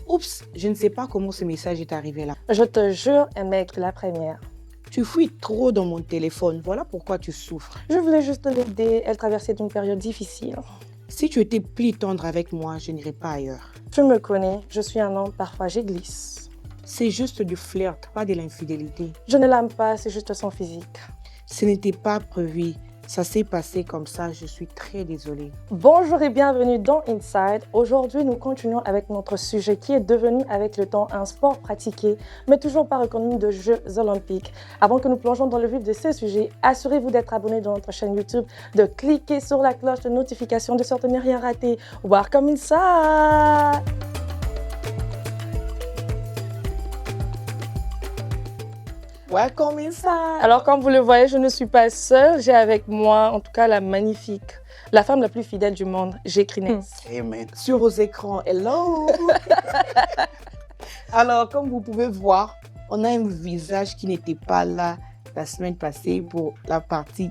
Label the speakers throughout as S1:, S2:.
S1: Oups, je ne sais pas comment ce message est arrivé là.
S2: Je te jure, mec, la première.
S1: Tu fouilles trop dans mon téléphone, voilà pourquoi tu souffres.
S2: Je voulais juste l'aider, elle traversait une période difficile.
S1: Si tu étais plus tendre avec moi, je n'irais pas ailleurs.
S2: Tu me connais, je suis un homme, parfois j'glisse.
S1: C'est juste du flirt, pas de l'infidélité.
S2: Je ne l'aime pas, c'est juste son physique.
S1: Ce n'était pas prévu. Ça s'est passé comme ça, je suis très désolée.
S2: Bonjour et bienvenue dans Inside. Aujourd'hui, nous continuons avec notre sujet qui est devenu avec le temps un sport pratiqué, mais toujours pas reconnu de Jeux olympiques. Avant que nous plongeons dans le vif de ces sujets, assurez-vous d'être abonné dans notre chaîne YouTube, de cliquer sur la cloche de notification de sorte à ne rien rater. Welcome Inside!
S1: Welcome inside.
S2: Alors, comme vous le voyez, je ne suis pas seule. J'ai avec moi, en tout cas, la magnifique, la femme la plus fidèle du monde, Jécrines.
S3: Amen.
S1: Sur vos écrans, hello. Alors, comme vous pouvez voir, on a un visage qui n'était pas là la semaine passée pour la partie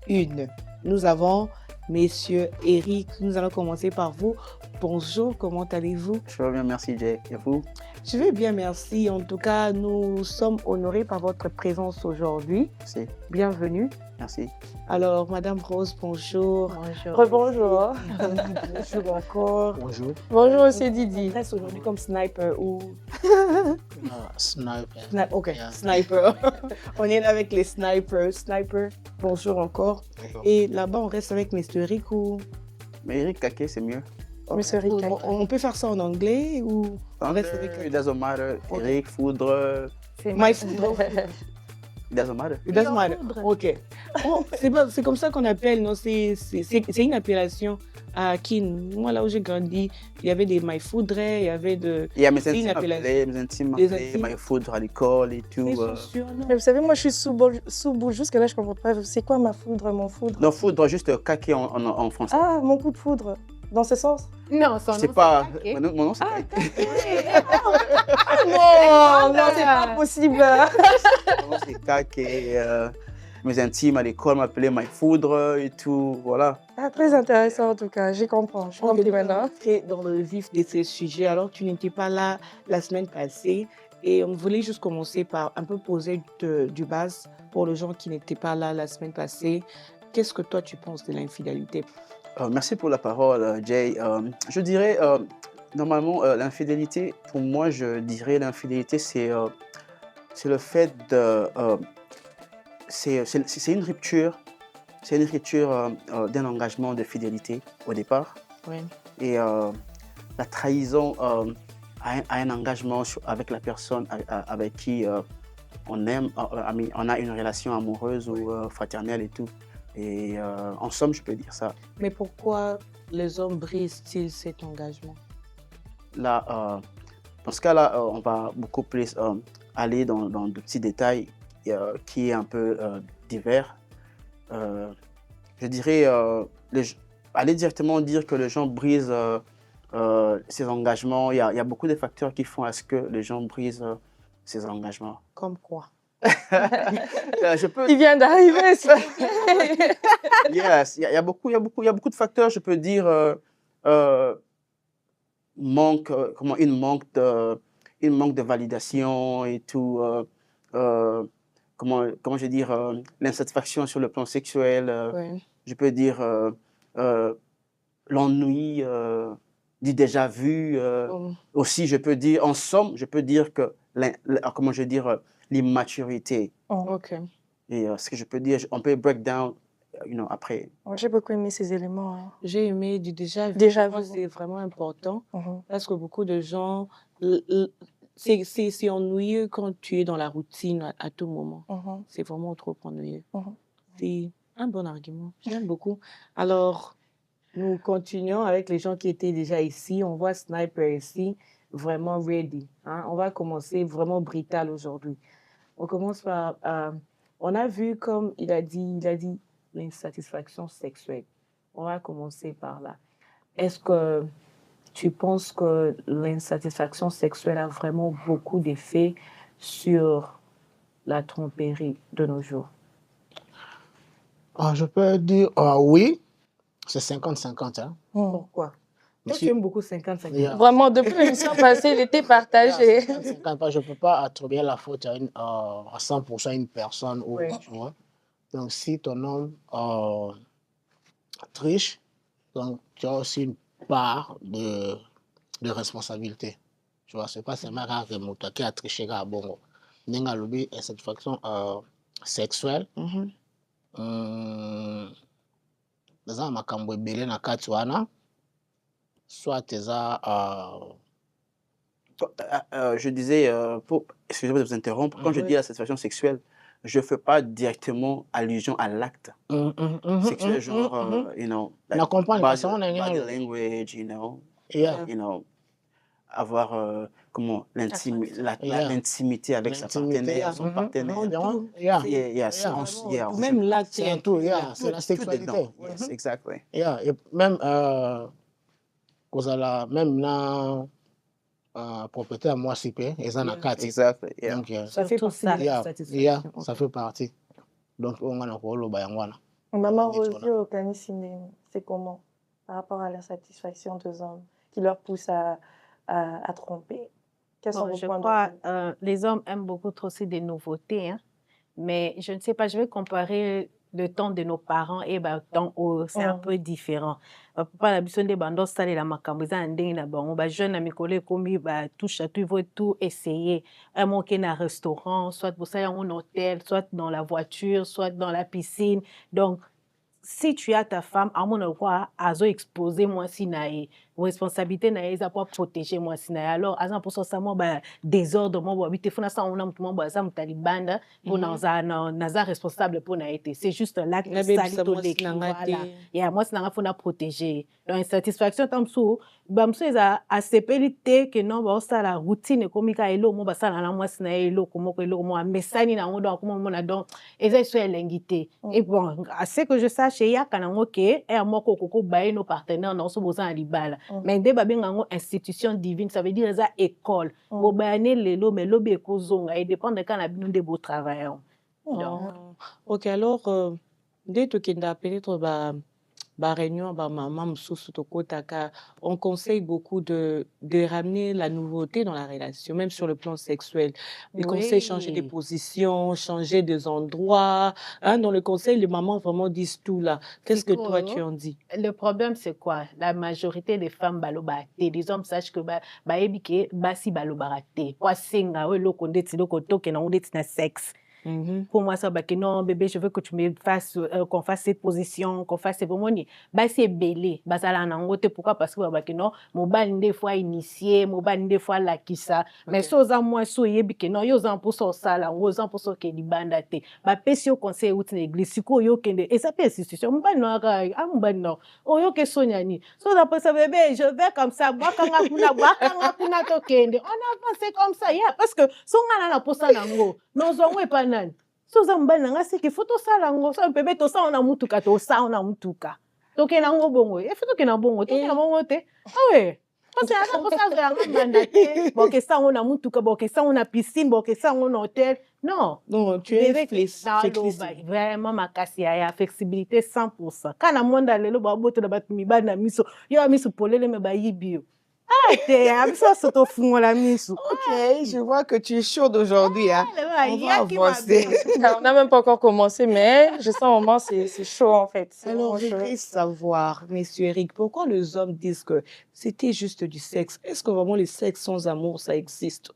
S1: 1. Nous avons Monsieur Eric. Nous allons commencer par vous. Bonjour, comment allez-vous?
S3: Je vais bien, merci Jay. Et vous?
S1: Je vais bien, merci. En tout cas, nous sommes honorés par votre présence aujourd'hui.
S3: Merci.
S1: Bienvenue.
S3: Merci.
S1: Alors, Madame Rose, bonjour.
S2: Bonjour. Rebonjour.
S1: Bonjour encore.
S4: Bonjour.
S2: Bonjour aussi Didi.
S1: On reste aujourd'hui comme sniper ou...
S4: Sniper.
S1: Ok,
S4: Yeah.
S1: sniper. On est là avec les snipers. Sniper, bonjour encore.
S4: Bonjour.
S1: Et là-bas, on reste avec Mr. Eric ou...
S3: Mais Eric Kake, c'est mieux.
S2: Monsieur Rick.
S1: On peut faire ça en anglais ou... On reste avec...
S3: It doesn't matter.
S1: Ok.
S3: Eric, Foudre.
S1: My food.
S3: It doesn't matter.
S1: It doesn't matter. Ok. Oh, c'est comme ça qu'on appelle, non? C'est une appellation à Kin. Moi, là où j'ai grandi, il y avait des My Foudre, il y avait de...
S3: Il y a mes
S1: C'est une
S3: intimes
S1: appellation.
S3: appelés, mes intimes
S1: Les
S3: appelés,
S1: intimes.
S3: my Foudre à l'école et tout.
S1: Mais c'est sûr, non?
S2: Mais vous savez, moi je suis sous boule. Jusque là, je comprends pas. C'est quoi ma foudre, mon foudre?
S3: Non, Foudre, juste Kake en français.
S2: Ah, mon coup de foudre. Dans ce sens?
S5: Non, son
S3: Je
S5: nom,
S3: sais pas.
S5: c'est
S3: Mon nom, c'est Kake.
S2: Non, non, c'est pas possible.
S3: Mon nom, c'est Kake. Mes intimes à l'école m'appelaient my Foudre et tout. Voilà.
S2: Ah, très intéressant en tout cas, j'y comprends. Je comprends maintenant.
S1: Entrer dans le vif de ces sujets. Alors, tu n'étais pas là la semaine passée et on voulait juste commencer par un peu poser du base pour les gens qui n'étaient pas là la semaine passée. Qu'est-ce que toi, tu penses de l'infidélité?
S3: Merci pour la parole, Jay. Je dirais, normalement, l'infidélité, pour moi, je dirais l'infidélité, c'est le fait de... c'est une rupture. C'est une rupture d'un engagement de fidélité au départ.
S1: Oui.
S3: Et la trahison à un engagement avec la personne avec qui on aime, on a une relation amoureuse ou fraternelle et tout. Et en somme, je peux dire ça.
S1: Mais pourquoi les hommes brisent-ils cet engagement?
S3: Là, dans ce cas-là, on va beaucoup plus aller dans de petits détails qui est un peu divers. Je dirais, aller directement dire que les gens brisent ces engagements. Il y a beaucoup de facteurs qui font à ce que les gens brisent ces engagements.
S1: Comme quoi?
S3: Je peux...
S2: Il vient d'arriver.
S3: Yes, il y a beaucoup de facteurs. Je peux dire manque de validation et tout. Comment je veux dire l'insatisfaction sur le plan sexuel.
S1: Oui.
S3: Je peux dire l'ennui du déjà vu. Aussi, je peux dire, en somme, je peux dire que comment je veux dire l'immaturité.
S1: Ok.
S3: Et ce que je peux dire, on peut break down, après.
S2: J'ai beaucoup aimé ces éléments. Hein.
S1: J'ai aimé du déjà vu.
S2: Déjà
S1: Moi,
S2: vu.
S1: c'est vraiment important
S2: Mhm.
S1: parce que beaucoup de gens, c'est ennuyeux quand tu es dans la routine à tout moment.
S2: Mhm.
S1: C'est vraiment trop ennuyeux.
S2: Mhm.
S1: C'est un bon argument. J'aime beaucoup. Alors, nous continuons avec les gens qui étaient déjà ici. On voit Sniper ici, vraiment ready. Hein? On va commencer vraiment brutal aujourd'hui. On commence par... on a vu, comme il a dit l'insatisfaction sexuelle. On va commencer par là. Est-ce que tu penses que l'insatisfaction sexuelle a vraiment beaucoup d'effets sur la tromperie de nos jours?
S4: Je peux dire oui, c'est 50-50. Hein.
S1: Pourquoi? Toi, tu aimes beaucoup 50-50.
S4: Yeah.
S2: Vraiment, depuis l'émission passée, il était partagé.
S4: 50, je ne peux pas attribuer la faute à 100% à une personne. Ou,
S1: Oui.
S4: tu vois. Donc, si ton homme triche, donc, tu as aussi une part de responsabilité. Tu vois, ce n'est pas seulement qui a triché à Bongo. Nenga lobi insatisfaction sexuelle. Dans makambo ebele na kati wana, soit eza
S3: Je disais, excusez-moi de vous interrompre, quand je dis la satisfaction sexuelle, je ne fais pas directement allusion à l'acte sexuel, genre, you know,
S4: na comprendre
S3: body,
S4: parce qu'on a
S3: body
S4: une
S3: language, you know,
S4: yeah.
S3: you know, avoir comment
S4: Yeah.
S3: l'intimité avec sa partenaire, son partenaire.
S1: Tout.
S4: Yeah.
S3: Yeah, yeah,
S1: C'est
S3: on-
S1: vraiment
S3: yeah,
S1: tout.
S3: on-
S1: Même l'acte,
S4: C'est un tout, yeah, c'est la
S3: tout
S4: sexualité.
S3: dedans. Yes, exactly.
S4: Yeah. Et même même na propriété à moi CP, et ça na kati.
S3: Exactly. Yeah.
S4: Donc
S1: Ça fait
S2: Surtout
S1: partie
S2: ça.
S1: de la
S4: yeah,
S1: satisfaction.
S4: ça fait partie. Donc on a encore bayangwana.
S2: Maman
S4: Ni
S2: Rosie
S4: tona.
S2: au Canisine, c'est comment par rapport à la satisfaction des hommes qui leur pousse à tromper? Quels sont vos
S5: Je
S2: points
S5: crois
S2: de vue?
S5: les hommes aiment beaucoup trop aussi des nouveautés, hein. Mais je ne sais pas, je vais comparer le temps de nos parents et le temps où c'est un peu différent. Papa la biso nde bando sale la makambo eza ndenge na bango ba jeune na mikolo ekomi ba touche à tout, ils vont tout essayer. Un mot qui est un restaurant, soit pour ça en hôtel, soit dans la voiture, soit dans la piscine. Donc si tu as ta femme, à mon endroit, à exposer moi si naïe, responsabilité naïe, ça pour protéger moi si naïe. Alors, à 100% ça moi désordre moi bon habiter fona ça on a tout moi ça me talibanda pour naza responsable pour naïté. C'est juste là que ça to voilà. Et moi c'est n'a faut protéger. Donc insatisfaction tam sou bamso eza accepter que non ba ça la routine comme ka elo mo ba ça na moi si naïe elo comme ko elo moi mesani na ngo comme mon donc eza sur l'ingité. Et bon, à ce que je sache il y a kanango ke et moi koko baé nos partenaires non so boza libala. Mais dès ba benga institution divine, ça veut dire eza école. Bo bané lelo mais lobi ekozonga et dépend de quand na bino de beau travail.
S1: Ok, alors, dès que tu as peut-être réunion, maman, msusu tokotaka, on conseille beaucoup de ramener la nouveauté dans la relation, même sur le plan sexuel. Les conseils, changer des positions, changer des endroits. Hein, dans le conseil, les mamans vraiment disent tout là. Qu'est-ce que toi, tu en dis?
S5: Le problème, c'est quoi? La majorité des femmes balobate. Les hommes sachent que baebike basi balobate. Kwa singa we loko ndeti loko toke na ndeti na sexe. Pour moi, ça, que non, bébé, je veux que tu me fasses, qu'on fasse cette position, qu'on fasse cette cérémonie. Bah, c'est belé. Bah, ça l'a n'angote. Pourquoi? Parce que, non, mon ban des fois initié, mon ban des fois la qui ça. Mais ça, aux moi, so, yebi, que non, yo, en pour ça, là, aux en pour ça, que di bandate. Bah, pèse au conseil, ou t'es l'église, si quoi, yo, kende, et ça peut institution, mon ban, non, mon ban, non. Oh, yo, que sognani. So, d'après ça, bébé, je vais comme ça, moi, quand on to kende. On avance comme ça, yeah, parce que, son gana, pour ça, nango. Non, on est pas nan. So zambana nga seki foto sala ngo so bébé to sa ona mutuka to sa ona mutuka. To ke nango bongo. E foto ke na bongo, to ke na bongo te. Ah ouais. Parce que là pour ça vraiment mandaté. Bon que ça ona mutuka, bon que ça ona piscine, bon que ça ona hôtel. Non.
S1: Non, tu es flexible.
S5: Vraiment makasi ya flexibilité 100%. Kana monda lelo ba boto na batumi ba na miso. Yo miso polele me ba yibio. Ok,
S1: je vois que tu es chaude aujourd'hui. Hein. On va avancer.
S2: On n'a même pas encore commencé, mais je sens au moment c'est chaud en fait.
S1: Alors, je voudrais savoir, monsieur Eric, pourquoi les hommes disent que c'était juste du sexe? Est-ce que vraiment le sexe sans amour, ça existe?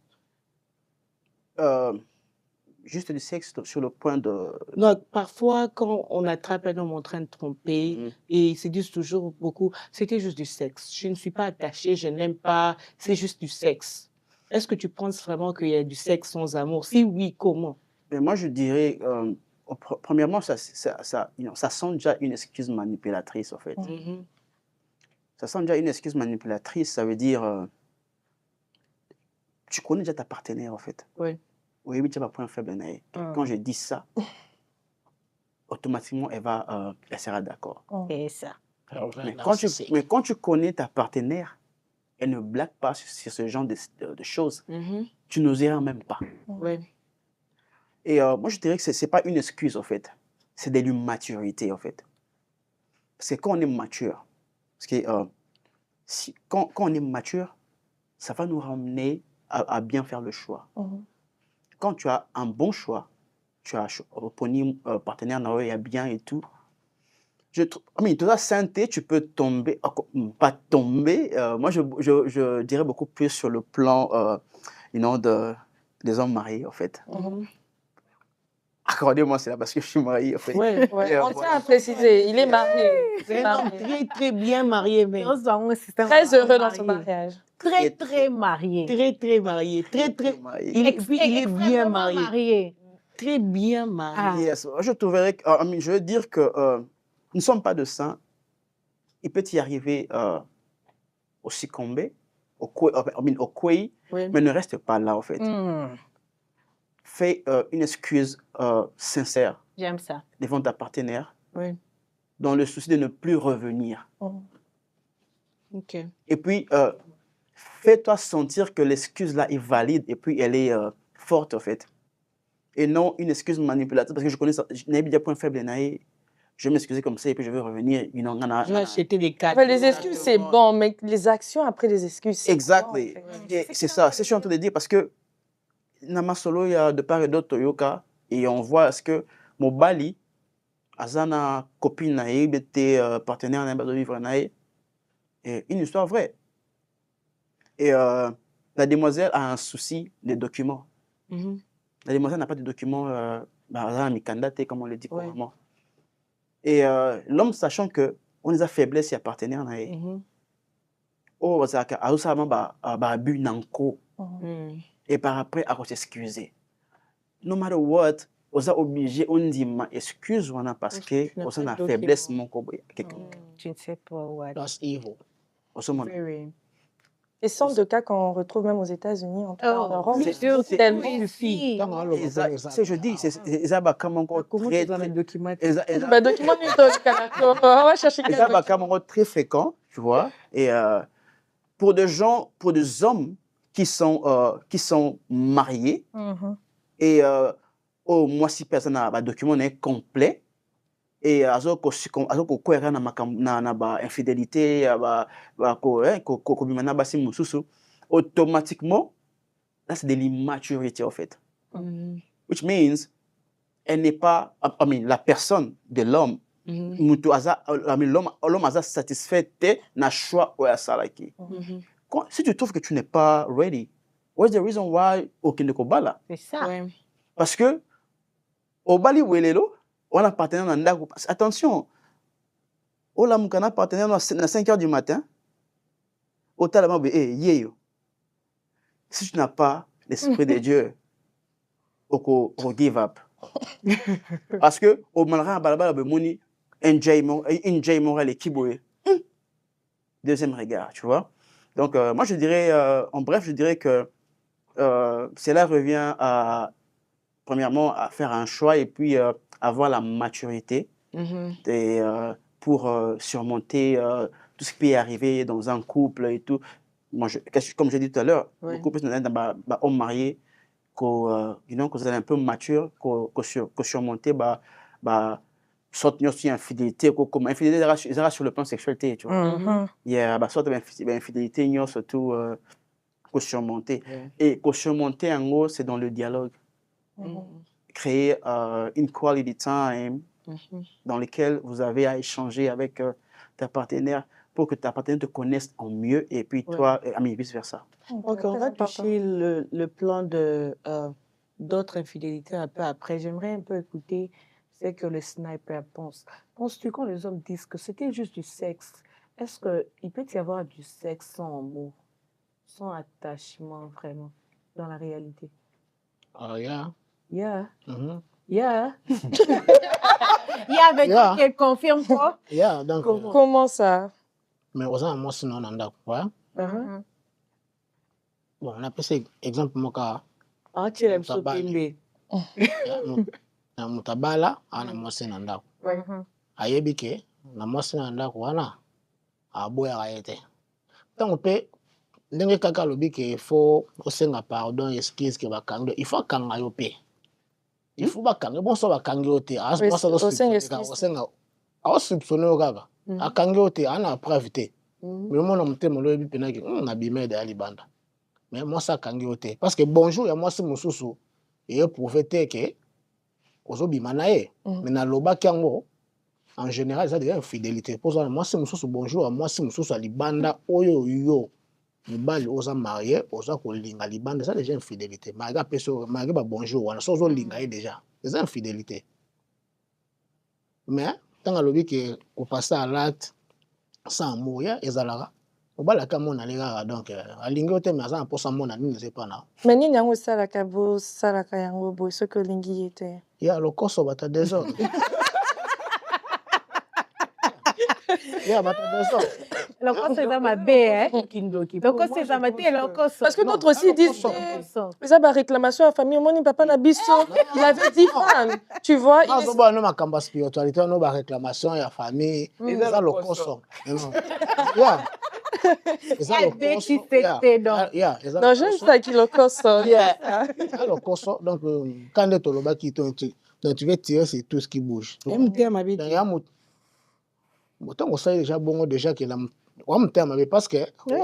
S3: Juste du sexe sur le point de...
S1: Non, parfois, quand on attrape un homme en train de tromper, et ils se disent toujours beaucoup, c'était juste du sexe. Je ne suis pas attachée, je n'aime pas, c'est juste du sexe. Est-ce que tu penses vraiment qu'il y a du sexe sans amour? Si oui, comment?
S3: Mais moi, je dirais, premièrement, ça sent déjà une excuse manipulatrice, en fait. Ça sent déjà une excuse manipulatrice, ça veut dire, tu connais déjà ta partenaire, en fait.
S1: Oui.
S3: Oui, tu as un point faible. Quand je dis ça, automatiquement, elle sera d'accord.
S5: C'est ça.
S3: Mais quand tu connais ta partenaire, elle ne blague pas sur ce genre de choses. Tu n'oseras même pas.
S1: Oui.
S3: Et moi, je dirais que ce n'est pas une excuse, en fait. C'est de l'immaturité, en fait. C'est quand on est mature. Parce que quand on est mature, ça va nous ramener à bien faire le choix. Quand tu as un bon choix, tu as un partenaire, il y a bien et tout. Toute la santé, tu peux tomber, pas tomber. Moi, je dirais beaucoup plus sur le plan des hommes mariés, en fait. Accordez-moi cela parce que je suis marié, en fait.
S1: Ouais.
S2: On tient à préciser, il est marié.
S1: C'est un homme très, très bien marié, mais
S2: Très heureux dans son mariage.
S5: Très, très marié.
S1: très, très marié. Très, très marié. Il est bien marié. Très bien marié.
S3: Yes. Je trouverais je veux dire que nous ne sommes pas de saints. Il peut y arriver au succomber, au quai, mais ne reste pas là, en fait. Fais une excuse sincère
S5: J'aime ça.
S3: devant ta partenaire,
S1: Oui.
S3: dans le souci de ne plus revenir.
S1: OK.
S3: Et puis, fais-toi sentir que l'excuse là est valide et puis elle est forte, en fait. Et non une excuse manipulative, parce que je connais ça. Je n'ai pas de point faible, je vais m'excuser comme ça et puis je vais revenir.
S1: Je vais acheter des cartes.
S2: Enfin, les excuses, c'est bon, mais les actions après les excuses, c'est
S3: Exactly.
S2: bon, en fait.
S3: C'est ça, c'est ce que je suis en train de dire, parce que Nama Solo, il y a de part et d'autre Toyoka, et on voit ce que mon Bali, Azana copine naïe, était partenaire d'un de vivre naïe, et une histoire vraie. Et la demoiselle a un souci des documents. La demoiselle n'a pas de documents, Azana Mikandate, comme on le dit couramment. Et l'homme, sachant que on les a faiblesses, il y a partenaire naïe. Oh, Azaka, Aoussama, bu nanko. Et par après, à s'excuser. No matter what, on est obligé, on dit ma excuse, parce que on a faiblesse, mon coboy.
S5: Tu ne sais pas what.
S4: That's evil.
S2: Et ce sont des cas qu'on retrouve même aux États-Unis, en tout cas en Europe.
S3: C'est
S2: tellement
S3: c'est je dis, c'est ça comme encore très
S1: document.
S2: document on va chercher
S3: c'est très fréquent, tu vois. Et pour des hommes qui sont mariés et moi si personne n'a un document est complet et azoko kwera na ba infidélité automatiquement là c'est de l'immaturité en fait. Which means elle n'est pas la personne de l'homme l'homme a satisfait na choix ou salaki. Si tu trouves que tu n'es pas ready, what's the reason why okende kobala?
S5: C'est ça.
S3: Parce que au bali welelo on a partenaire dans ndako. Attention, on a un partenaire à 5h du matin. Au talama yeyo. Si tu n'as pas l'esprit de Dieu, au give up. Parce que au malra balabala be moni enjoy moral et kiboé. Deuxième regard, tu vois. Donc moi je dirais en bref, je dirais que cela revient premièrement à faire un choix et puis avoir la maturité pour surmonter tout ce qui peut arriver dans un couple et tout. Moi, comme j'ai dit tout à l'heure, le couple c'est un homme marié que vous êtes un peu mature, que surmonter sorte de infidélité, comme infidélité sur le plan sexualité, tu vois. Il y a sorte d'infidélité surtout que surmonter. Et que surmonter en gros, c'est dans le dialogue. Créer une quality time dans lequel vous avez à échanger avec ta partenaire pour que ta partenaire te connaisse en mieux et puis toi, vice versa.
S1: Ok, on va toucher le plan d'autres infidélités un peu après. J'aimerais un peu écouter ce que le sniper pense. Penses-tu quand les hommes disent que c'était juste du sexe, est-ce qu'il peut y avoir du sexe sans amour, sans attachement vraiment dans la réalité?
S4: Yeah.
S1: Yeah.
S5: Yeah, avec qui confirme quoi?
S4: Yeah, donc.
S2: Comment ça?
S4: Mais aux gens, moi, sinon, on a quoi? Bon, on appelle ça exemple, mon cas.
S1: Ah, tu aimes ça, bébé.
S4: Na mutabala, ana mwasi na ndako. Ayebi ke, na mwasi na ndako wana, aboya ayete. Donc, pe, ndenge kaka lobi ke, il faut osenga pardon, excuse ke bakangyo. Il faut kanga yo pe. Il faut bakangyo. Bon, so bakangyo te. Osenga, soupçonner yo kaka. Akangyo te, ana preuve te. Mais moi, on me lobi penaki, on a bimé de Alibanda. Mais moi, ça kangi parce que bonjour, il y a moi, c'est mon sous et profiter que ozobi manae. Mais na loba kiango, en général, ça devient infidélité. Pour ça, moi, c'est mon sous bonjour, moi, c'est mon sous Alibanda, oyo yo. Mibali oza marié, oza kolinga libanda, ça déjà infidélité. Maga peso, maga ba bonjour, wana so zo linga déjà. C'est infidélité. Mais tant que lobi que au passer à l'acte sans amour, ya ezalaka. Obala ka mona lega donc alingi ote mais ça pour ça mona ni ne sais pas na.
S2: Mais ni nyango sala kabo sala kayango boy ce que lingi était.
S4: Ya le koso bata désordre. Ya bata désordre.
S5: Le coso c'est ma bête, hein. Le coso c'est ma bête, le coso.
S2: Parce que d'autres aussi disent ils ont réclamation à famille, mon papa na biso, il avait 10 femmes. Tu vois,
S4: il est pas ma kamba spiritualité, no ba réclamation ya famille, ça le koso. Ya.
S2: Non, j'aime ça qui le koso.
S4: Le koso, donc quand tu le baki, donc tu veux tirer c'est tout ce qui bouge. Autant on sait déjà bon déjà que la on terme parce que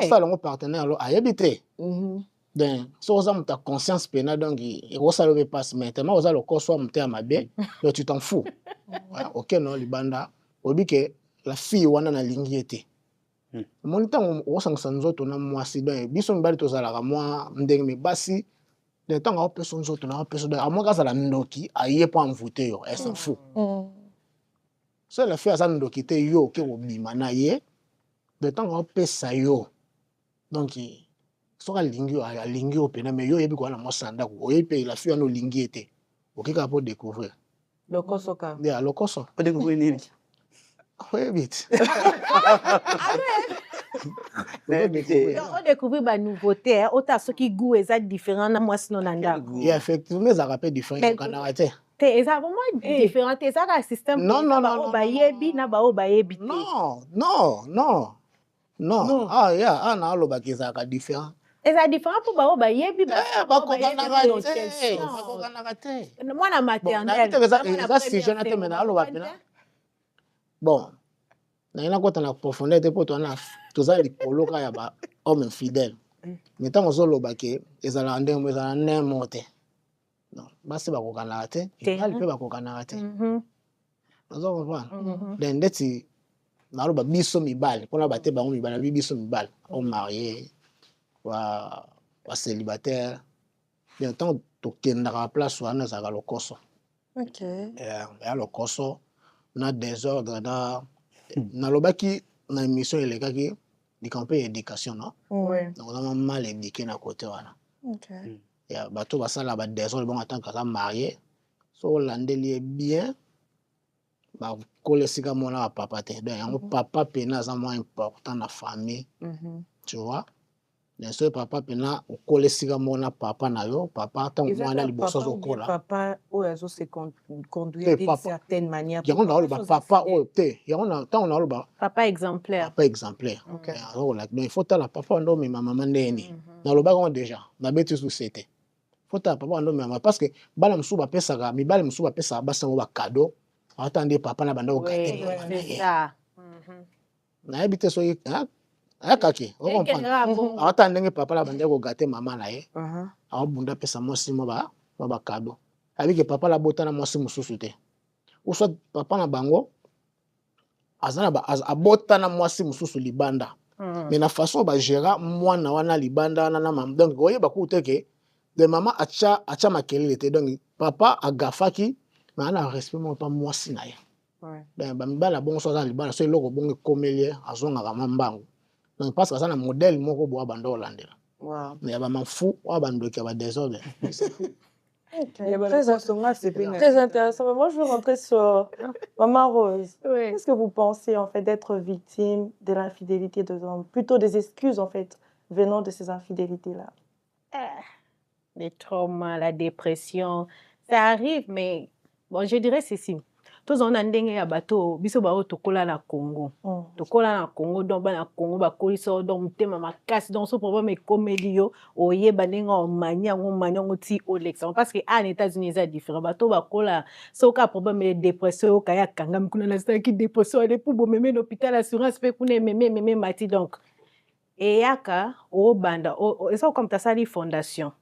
S4: ça le partenaire alors a habité. Donc so ça ta conscience pénale donc il ça le passe maintenant ça le koso on terme bien donc tu t'en fous. OK non libanda obi que la fille wana na lingi était. Mon temps on sangsa nzoto na mwasi donc biso mbali tozalaka mwa ndenge me basi de temps on peut son nzoto na peut à moi ka ça la ndoki aye pas envoûter yo elle s'en fout. So la fille a ça ndoki te yo ke obima na ye de temps on peut ça yo donc so ka lingi a lingi o pena mais yo yebi ko na mo sanda ko yebi la fille no lingi était OK ka pour découvrir
S1: le koso ka
S4: ya le koso
S3: Pour découvrir nini.
S4: Oui, vite.
S5: On découvre ma nouveauté, autant ce qui goût est différent na moi sinon nanda.
S4: Il y a effectivement des rappels différents quand on arrête.
S5: C'est vraiment différent, c'est ça le système.
S4: Non. Ah yeah, ah na lo ba kizaka différent.
S5: Et ça différent pour ba yebi ba. Moi na maternelle.
S4: Ça si je n'étais maintenant lo ba pena. Bon, na kota na profondeur te poto na toza likolo ka ya ba homme infidèle. Mais tant ozo lo ba ke ezala ndenge ezala nemote. Non, basi ba kokana te, ali pe ba kokana te. Ozo comprendre. Den ndeti na lo ba biso mibale, pona ba te ba mibale, biso mibale, on marié wa célibataire. Bien tant to kendaka place wana za lo koso.
S2: OK.
S4: Et le koso na désordre na lobaki na émission elekaki di campagne éducation non donc on a mal éduqué na côté wana
S2: OK
S4: ya bato basala ba désordre bon en tant que marié so landeli bien ba kolesika mona papa te donc papa pena za moins important na famille tu vois bien sûr papa pena kolesika mona papa na yo papa tant mwana liboso zo kola
S1: papa o yazo se conduire d'une certaine manière
S4: yango na lo papa o te yango na tant na lo
S5: papa exemplaire
S4: OK alors là il faut la papa ndo mais maman ndeni na lo ba déjà na betu société faut ta papa ndo mais parce que bala msuba pesa ga mi bala msuba pesa basa mo ba cadeau attendez papa na banda o gâté
S5: c'est ça
S4: na habite so akaki o comprendre attendez papa na banda ko gâté maman na ye a bunda pesa mo simo ba cadeau avec papa la botana mo simo susute ou soit papa na bango azana ba abotana mo simo susu libanda mais na façon ba gérer mwana wana libanda na mam donc voyez ba ku teke de maman acha makelele te donc papa agafaki mais ana respect mo pa mwasi na ye ben ba mbala bon so za libanda so eloko bongo komelie azonga ka mambango donc parce que ça na modèle moko bo bando holandais mais ba mafu wa bando ki ba désordre.
S2: Très intéressant. Mais moi, je veux rentrer sur Maman Rose. Qu'est-ce que vous pensez en fait d'être victime de l'infidélité de l'homme, plutôt des excuses en fait venant de ces infidélités-là?
S5: Les traumas, la dépression, ça arrive, mais bon, je dirais ceci. tozona ndenge ya bato biso bao tokola na Congo tokola na Congo donc bana Congo bakolisa donc mutema makasi donc ce problème ekomeli yo oyeba ndenge omanya ti olexa parce que en États-Unis ça différent bato bakola soka problème de dépression kaya kanga mikuna na staki dépression ale pour bomeme l'hôpital assurance pe kuna meme mati donc eyaka o banda esa comme ta sali fondation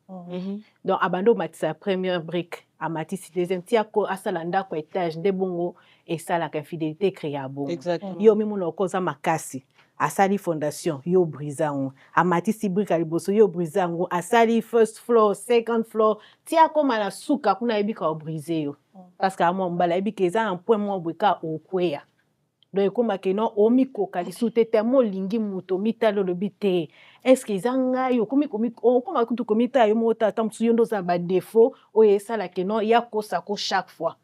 S5: donc abando matisa première brique amatisi deuxième tia ko asala ndako étage nde bongo esala ka fidélité créa bongo yo mimo na koza makasi asali fondation yo brisant amatisi brique aliboso yo brisant asali first floor second floor tia ko mala suka kuna ebika o briser yo parce que amo mbala ebika eza un point mo bweka okweya donc ekoma ke non omikoka lisute te mo lingi muto mitalo lobi te est-ce que zanga yo okoma kutu komita yo mota tamsu yo ndo za ba défaut oye sala ke non ya kosa ko chaque fois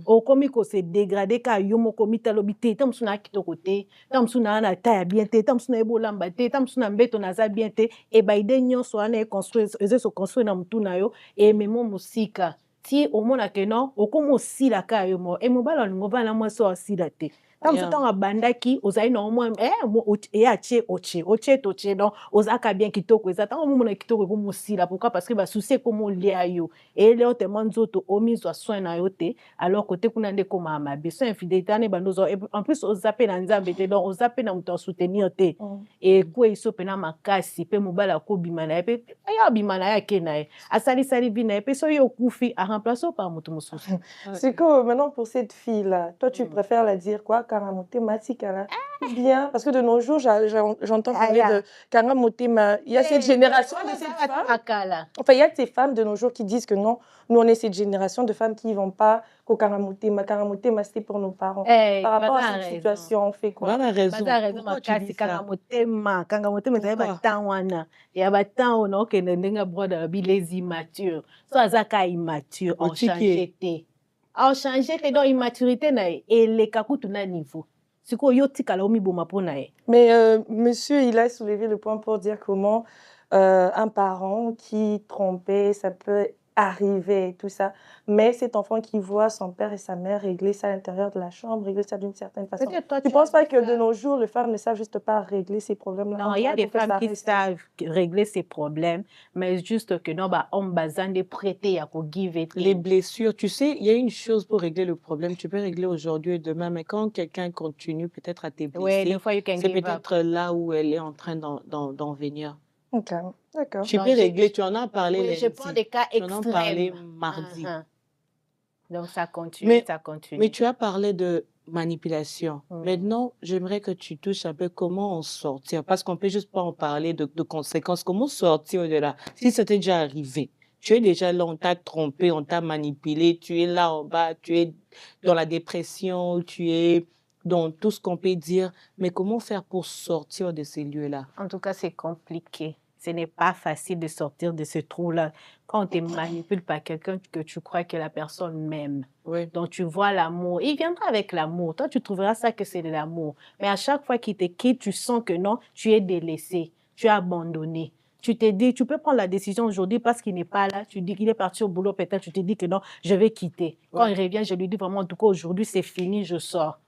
S5: okomi ko se dégrader ka yo moko mitalo bité tamsu na kitoko te tamsu na ta bien te tamsu na ebolamba te tamsu na mbeto na za bien te e ba ide nyonso ana construire se construire na mutu na yo e memo musika ti omona ke non okomo sila ka yo mo e mobala ngo bana mo so sila te tam so tanga bandaki ozali na omwa ache oche toche donc ozaka bien kitoko eza tanga mona kitoko ko musila pourquoi parce que ba souci ko mo lia yo et le te manzoto omizwa soin na yo te alors côté kuna nde ko mama besoin infidélité ne bandozo en plus ozape na nzambe te donc ozape na muto soutenir te et ko iso pena makasi pe mobala ko bimana pe aya bimana ya kenae asali sali bina pe so yo kufi a remplacer par muto mususu.
S2: C'est que maintenant pour cette fille là toi tu préfères la dire quoi Karamotema bien parce que de nos jours j'entends parler de Karamotema. Il y a cette génération de ces femmes. Enfin il y a ces femmes de nos jours qui disent que non, nous on est cette génération de femmes qui ne vont pas qu'au Karamotema. Karamotema c'était pour nos parents. Par rapport à cette situation on fait quoi?
S1: On a raison.
S5: Pourquoi tu dis ça? Karamotema c'est batanwana. Il y a batan on que nenga broda bilezi immature. So azaka immature on change te. A changer te donc immaturité na et les kakutu na niveau. C'est quoi yo tikala omi boma pona e.
S2: Mais monsieur il a soulevé le point pour dire comment un parent qui trompait ça peut arriver tout ça mais cet enfant qui voit son père et sa mère régler ça à l'intérieur de la chambre régler ça d'une certaine façon. Tu penses pas que de nos jours les femmes ne savent juste pas régler ces problèmes là?
S5: Non, il y a des femmes qui savent régler ces problèmes mais juste que non bah on bazan de prêter à ko give it.
S1: Les blessures, tu sais, il y a une chose pour régler le problème, tu peux régler aujourd'hui et demain mais quand quelqu'un continue peut-être à te blesser, c'est peut-être là où elle est en train d'en venir.
S2: OK, d'accord.
S1: Tu peux régler, tu en as parlé.
S5: Oui, je prends des cas extrêmes.
S1: Tu en as parlé mardi.
S5: Donc ça continue, ça continue.
S1: Mais tu as parlé de manipulation. Maintenant, j'aimerais que tu touches un peu comment en sortir. Parce qu'on ne peut juste pas en parler de conséquences. Comment sortir de là? Si c'était déjà arrivé, tu es déjà là, on t'a trompé, on t'a manipulé, tu es là en bas, tu es dans la dépression, tu es dans tout ce qu'on peut dire. Mais comment faire pour sortir de ces lieux-là?
S5: En tout cas, c'est compliqué. Ce n'est pas facile de sortir de ce trou-là. Quand on te manipule par quelqu'un que tu crois que la personne m'aime.
S1: Oui.
S5: Donc, tu vois l'amour. Il viendra avec l'amour. Toi, tu trouveras ça que c'est de l'amour. Mais à chaque fois qu'il te quitte, tu sens que non, tu es délaissé. Tu es abandonné. Tu te dis, tu peux prendre la décision aujourd'hui parce qu'il n'est pas là. Tu dis qu'il est parti au boulot, peut-être tu te dis que non, je vais quitter. Quand il revient, je lui dis vraiment, en tout cas, aujourd'hui, c'est fini, je sors.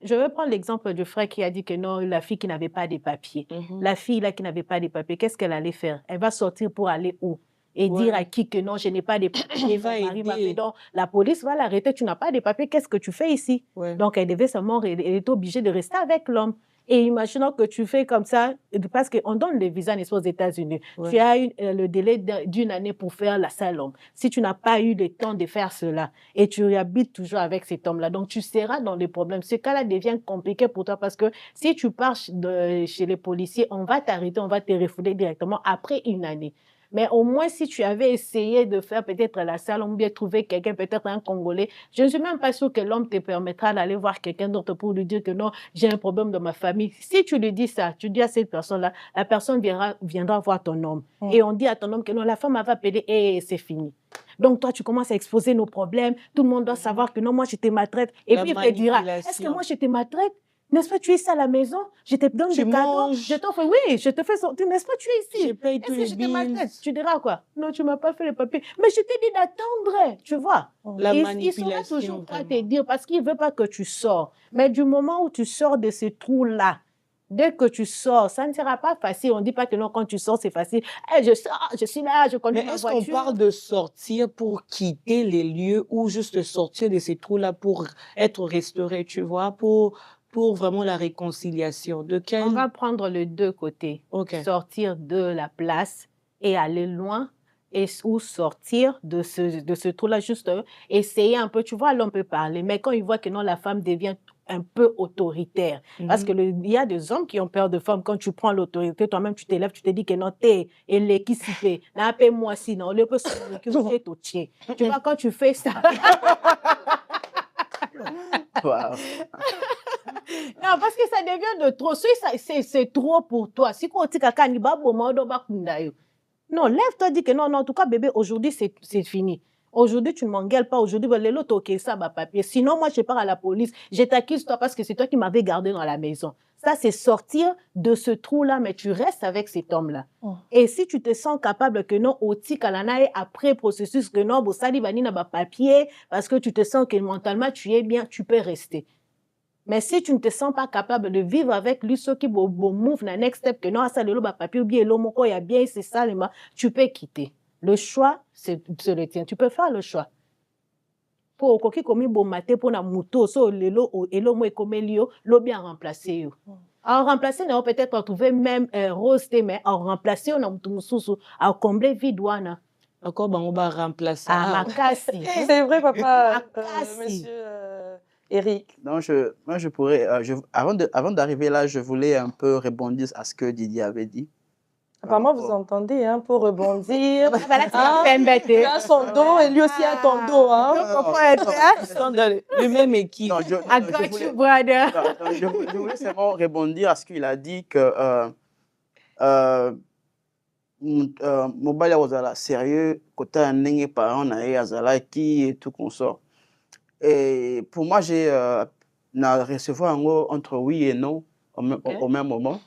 S5: Je vais prendre l'exemple du frère qui a dit que non, la fille qui n'avait pas de papiers. La fille là qui n'avait pas de papiers, qu'est-ce qu'elle allait faire? Elle va sortir pour aller où? Et dire à qui que non, je n'ai pas de papiers. Donc, la police va l'arrêter, tu n'as pas de papiers, qu'est-ce que tu fais ici? Donc, elle devait seulement, elle était obligée de rester avec l'homme. Et imaginons que tu fais comme ça, parce qu'on donne le visa aux États-Unis. Tu as le délai d'une année pour faire l'asylum. Si tu n'as pas eu le temps de faire cela, et tu habites toujours avec cet homme-là, donc tu seras dans les problèmes. Ce cas-là devient compliqué pour toi parce que si tu pars chez les policiers, on va t'arrêter, on va te refouler directement après une année. Mais au moins, si tu avais essayé de faire peut-être la salle, ou bien trouver quelqu'un, peut-être un Congolais, je ne suis même pas sûre que l'homme te permettra d'aller voir quelqu'un d'autre pour lui dire que non, j'ai un problème dans ma famille. Si tu lui dis ça, tu dis à cette personne-là, la personne viendra voir ton homme. Et on dit à ton homme que non, la femme va appeler et c'est fini. Donc, toi, tu commences à exposer nos problèmes. Tout le monde doit savoir que non, moi, je te maltraite. Et puis, il te dira, est-ce que moi, je te maltraite? N'est-ce pas, tu es ici à la maison, je te donne
S1: Tu
S5: des cadeaux,
S1: manges.
S5: je t'offre, oui, je te fais sortir, n'est-ce pas, tu es ici.
S1: Je paye
S5: Est-ce
S1: tous
S5: que
S1: les
S5: je te maltraite?
S1: bills.
S5: Tu diras quoi? Non, tu m'as pas fait les papiers. Mais je t'ai dit d'attendre, tu vois.
S1: La
S5: Ils
S1: manipulation.
S5: saura toujours pas te
S1: vraiment.
S5: dire parce qu'ils ne veulent pas que tu sors. Mais du moment où tu sors de ce trou-là, dès que tu sors, ça ne sera pas facile. On ne dit pas que non, quand tu sors, c'est facile. Eh, je sors, je suis là, je conduis
S1: Mais
S5: ma
S1: est-ce qu'on
S5: voiture.
S1: parle de sortir pour quitter les lieux ou juste sortir de ces trous-là pour être restauré, tu vois, pour vraiment la réconciliation? De
S5: On
S1: quel...
S5: va prendre les deux côtés.
S1: Ok.
S5: Sortir de la place et aller loin ou sortir de ce trou-là, juste essayer un peu. Tu vois, l'homme peut parler, mais quand il voit que non, la femme devient un peu autoritaire. Parce que il y a des hommes qui ont peur de femmes. Quand tu prends l'autorité, toi-même, tu t'élèves, tu te dis que non, t'es et qui s'y fait. N'appelle-moi sinon, le peut se tu vois, quand tu fais ça.
S3: Wow.
S5: Non, parce que ça devient de trop. Si c'est trop pour toi. Si tu non, lève-toi, dis que non, non, en tout cas, bébé, aujourd'hui, c'est fini. Aujourd'hui, tu ne m'engueules pas. Aujourd'hui, l'autre, ok, ça, ma papier. Sinon, moi, je pars à la police. Je t'accuse, toi, parce que c'est toi qui m'avais gardé dans la maison. Ça, c'est sortir de ce trou-là, mais tu restes avec cet homme-là. Et si tu te sens capable que non, au tikalanae, après processus, que non, bosali vanina ba papier, parce que tu te sens que mentalement, tu es bien, tu peux rester. Mais si tu ne te sens pas capable de vivre avec lui, ce qui move na next step, que non, ça, le papier, ou bien l'homme, il y a bien, c'est ça, tu peux quitter. Le choix, c'est le tien. Tu peux faire le choix. Pour qui commis bon matin pour na muto, so lelo elo mo comme lio, lo bien remplacer yo. En remplacer, on peut-être retrouver même rose mais en remplacer on a mutu mususu, à combler vide wana.
S1: Encore, ben, on va remplacer.
S5: Ah, makasi.
S2: C'est vrai, papa,
S5: Makasi.
S2: monsieur Eric.
S3: Non, moi, je pourrais, avant d'arriver là, je voulais un peu rebondir à ce que Didier avait dit.
S2: Apparemment, vous entendez, hein, pour rebondir.
S5: Voilà,
S2: Tu as son dos et lui aussi a ton dos. Hein.
S1: Ils sont dans le même équipe.
S3: Non, je voulais seulement rebondir à ce qu'il a dit que mobile was sérieux, côté un parent na qui et tout qu'on sort. Et pour moi, j'ai recevoir entre oui et non au même moment.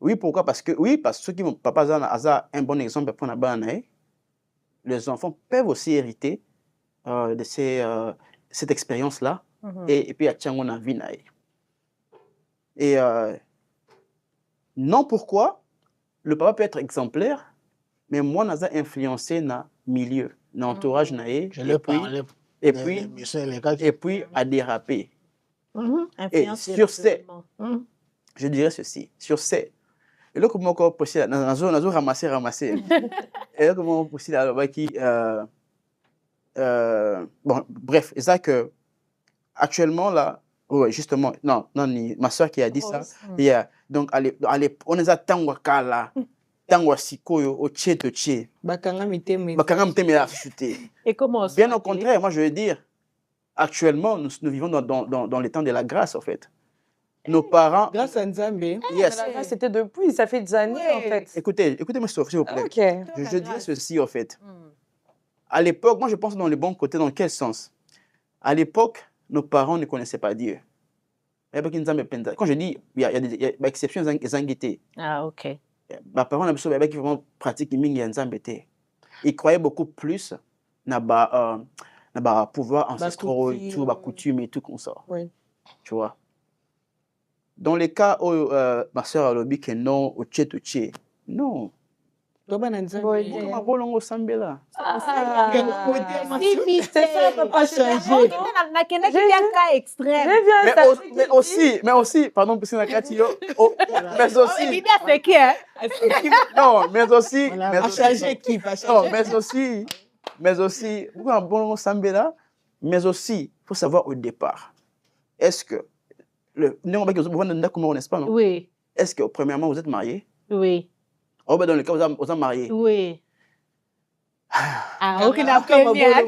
S3: Oui, pourquoi? Parce que ceux qui vont papa a un bon exemple pour les enfants peuvent aussi hériter de cette expérience-là et puis à tiens on a vie et non, pourquoi le papa peut être exemplaire, mais moi on a influencé na milieu, na entourage naé, et puis à déraper. Et sur ces, je dirais ceci, sur ces. Et là, comment on peut ramasser. Et là, comment on peut bon, bref, c'est ça que actuellement, là, ouais, justement, non, ma soeur qui a dit ça. Donc, on les a tangwa kala, tangwa sikoyo, au tché to tché.
S1: Bakanga miteme
S3: a chuté.
S5: Et comment
S3: Bien au contraire, moi, je veux dire, actuellement, nous vivons dans les temps de la grâce, en fait. Nos parents...
S1: Grâce à Nzambe.
S3: Yes.
S2: C'était depuis, ça fait des années, en fait.
S3: Écoutez-moi, s'il vous plaît.
S2: Okay.
S3: Je dirais ceci, en fait. À l'époque, moi, je pense dans le bon côté, dans quel sens? À l'époque, nos parents ne connaissaient pas Dieu. Quand je dis, il y a des exceptions, ils ont.
S5: Ah, ok.
S3: Mes parents ont vraiment pratiqué ils croyaient beaucoup plus dans le pouvoir ancestral, tout, la coutume et tout comme ça.
S1: Oui.
S3: Tu vois? Dans les cas où ma soeur a dit que non, au tché, non.
S1: C'est ça, papa, changer.
S3: Mais aussi, pardon pour ça, mais aussi, non, mais aussi, mais aussi, il faut savoir au départ, est-ce que n'est-ce pas, non?
S5: Oui.
S3: Est-ce que, premièrement, vous êtes mariés?
S5: Oui.
S3: Oh, ben dans le cas où vous êtes mariés.
S5: Oui. Ah, ok, la première.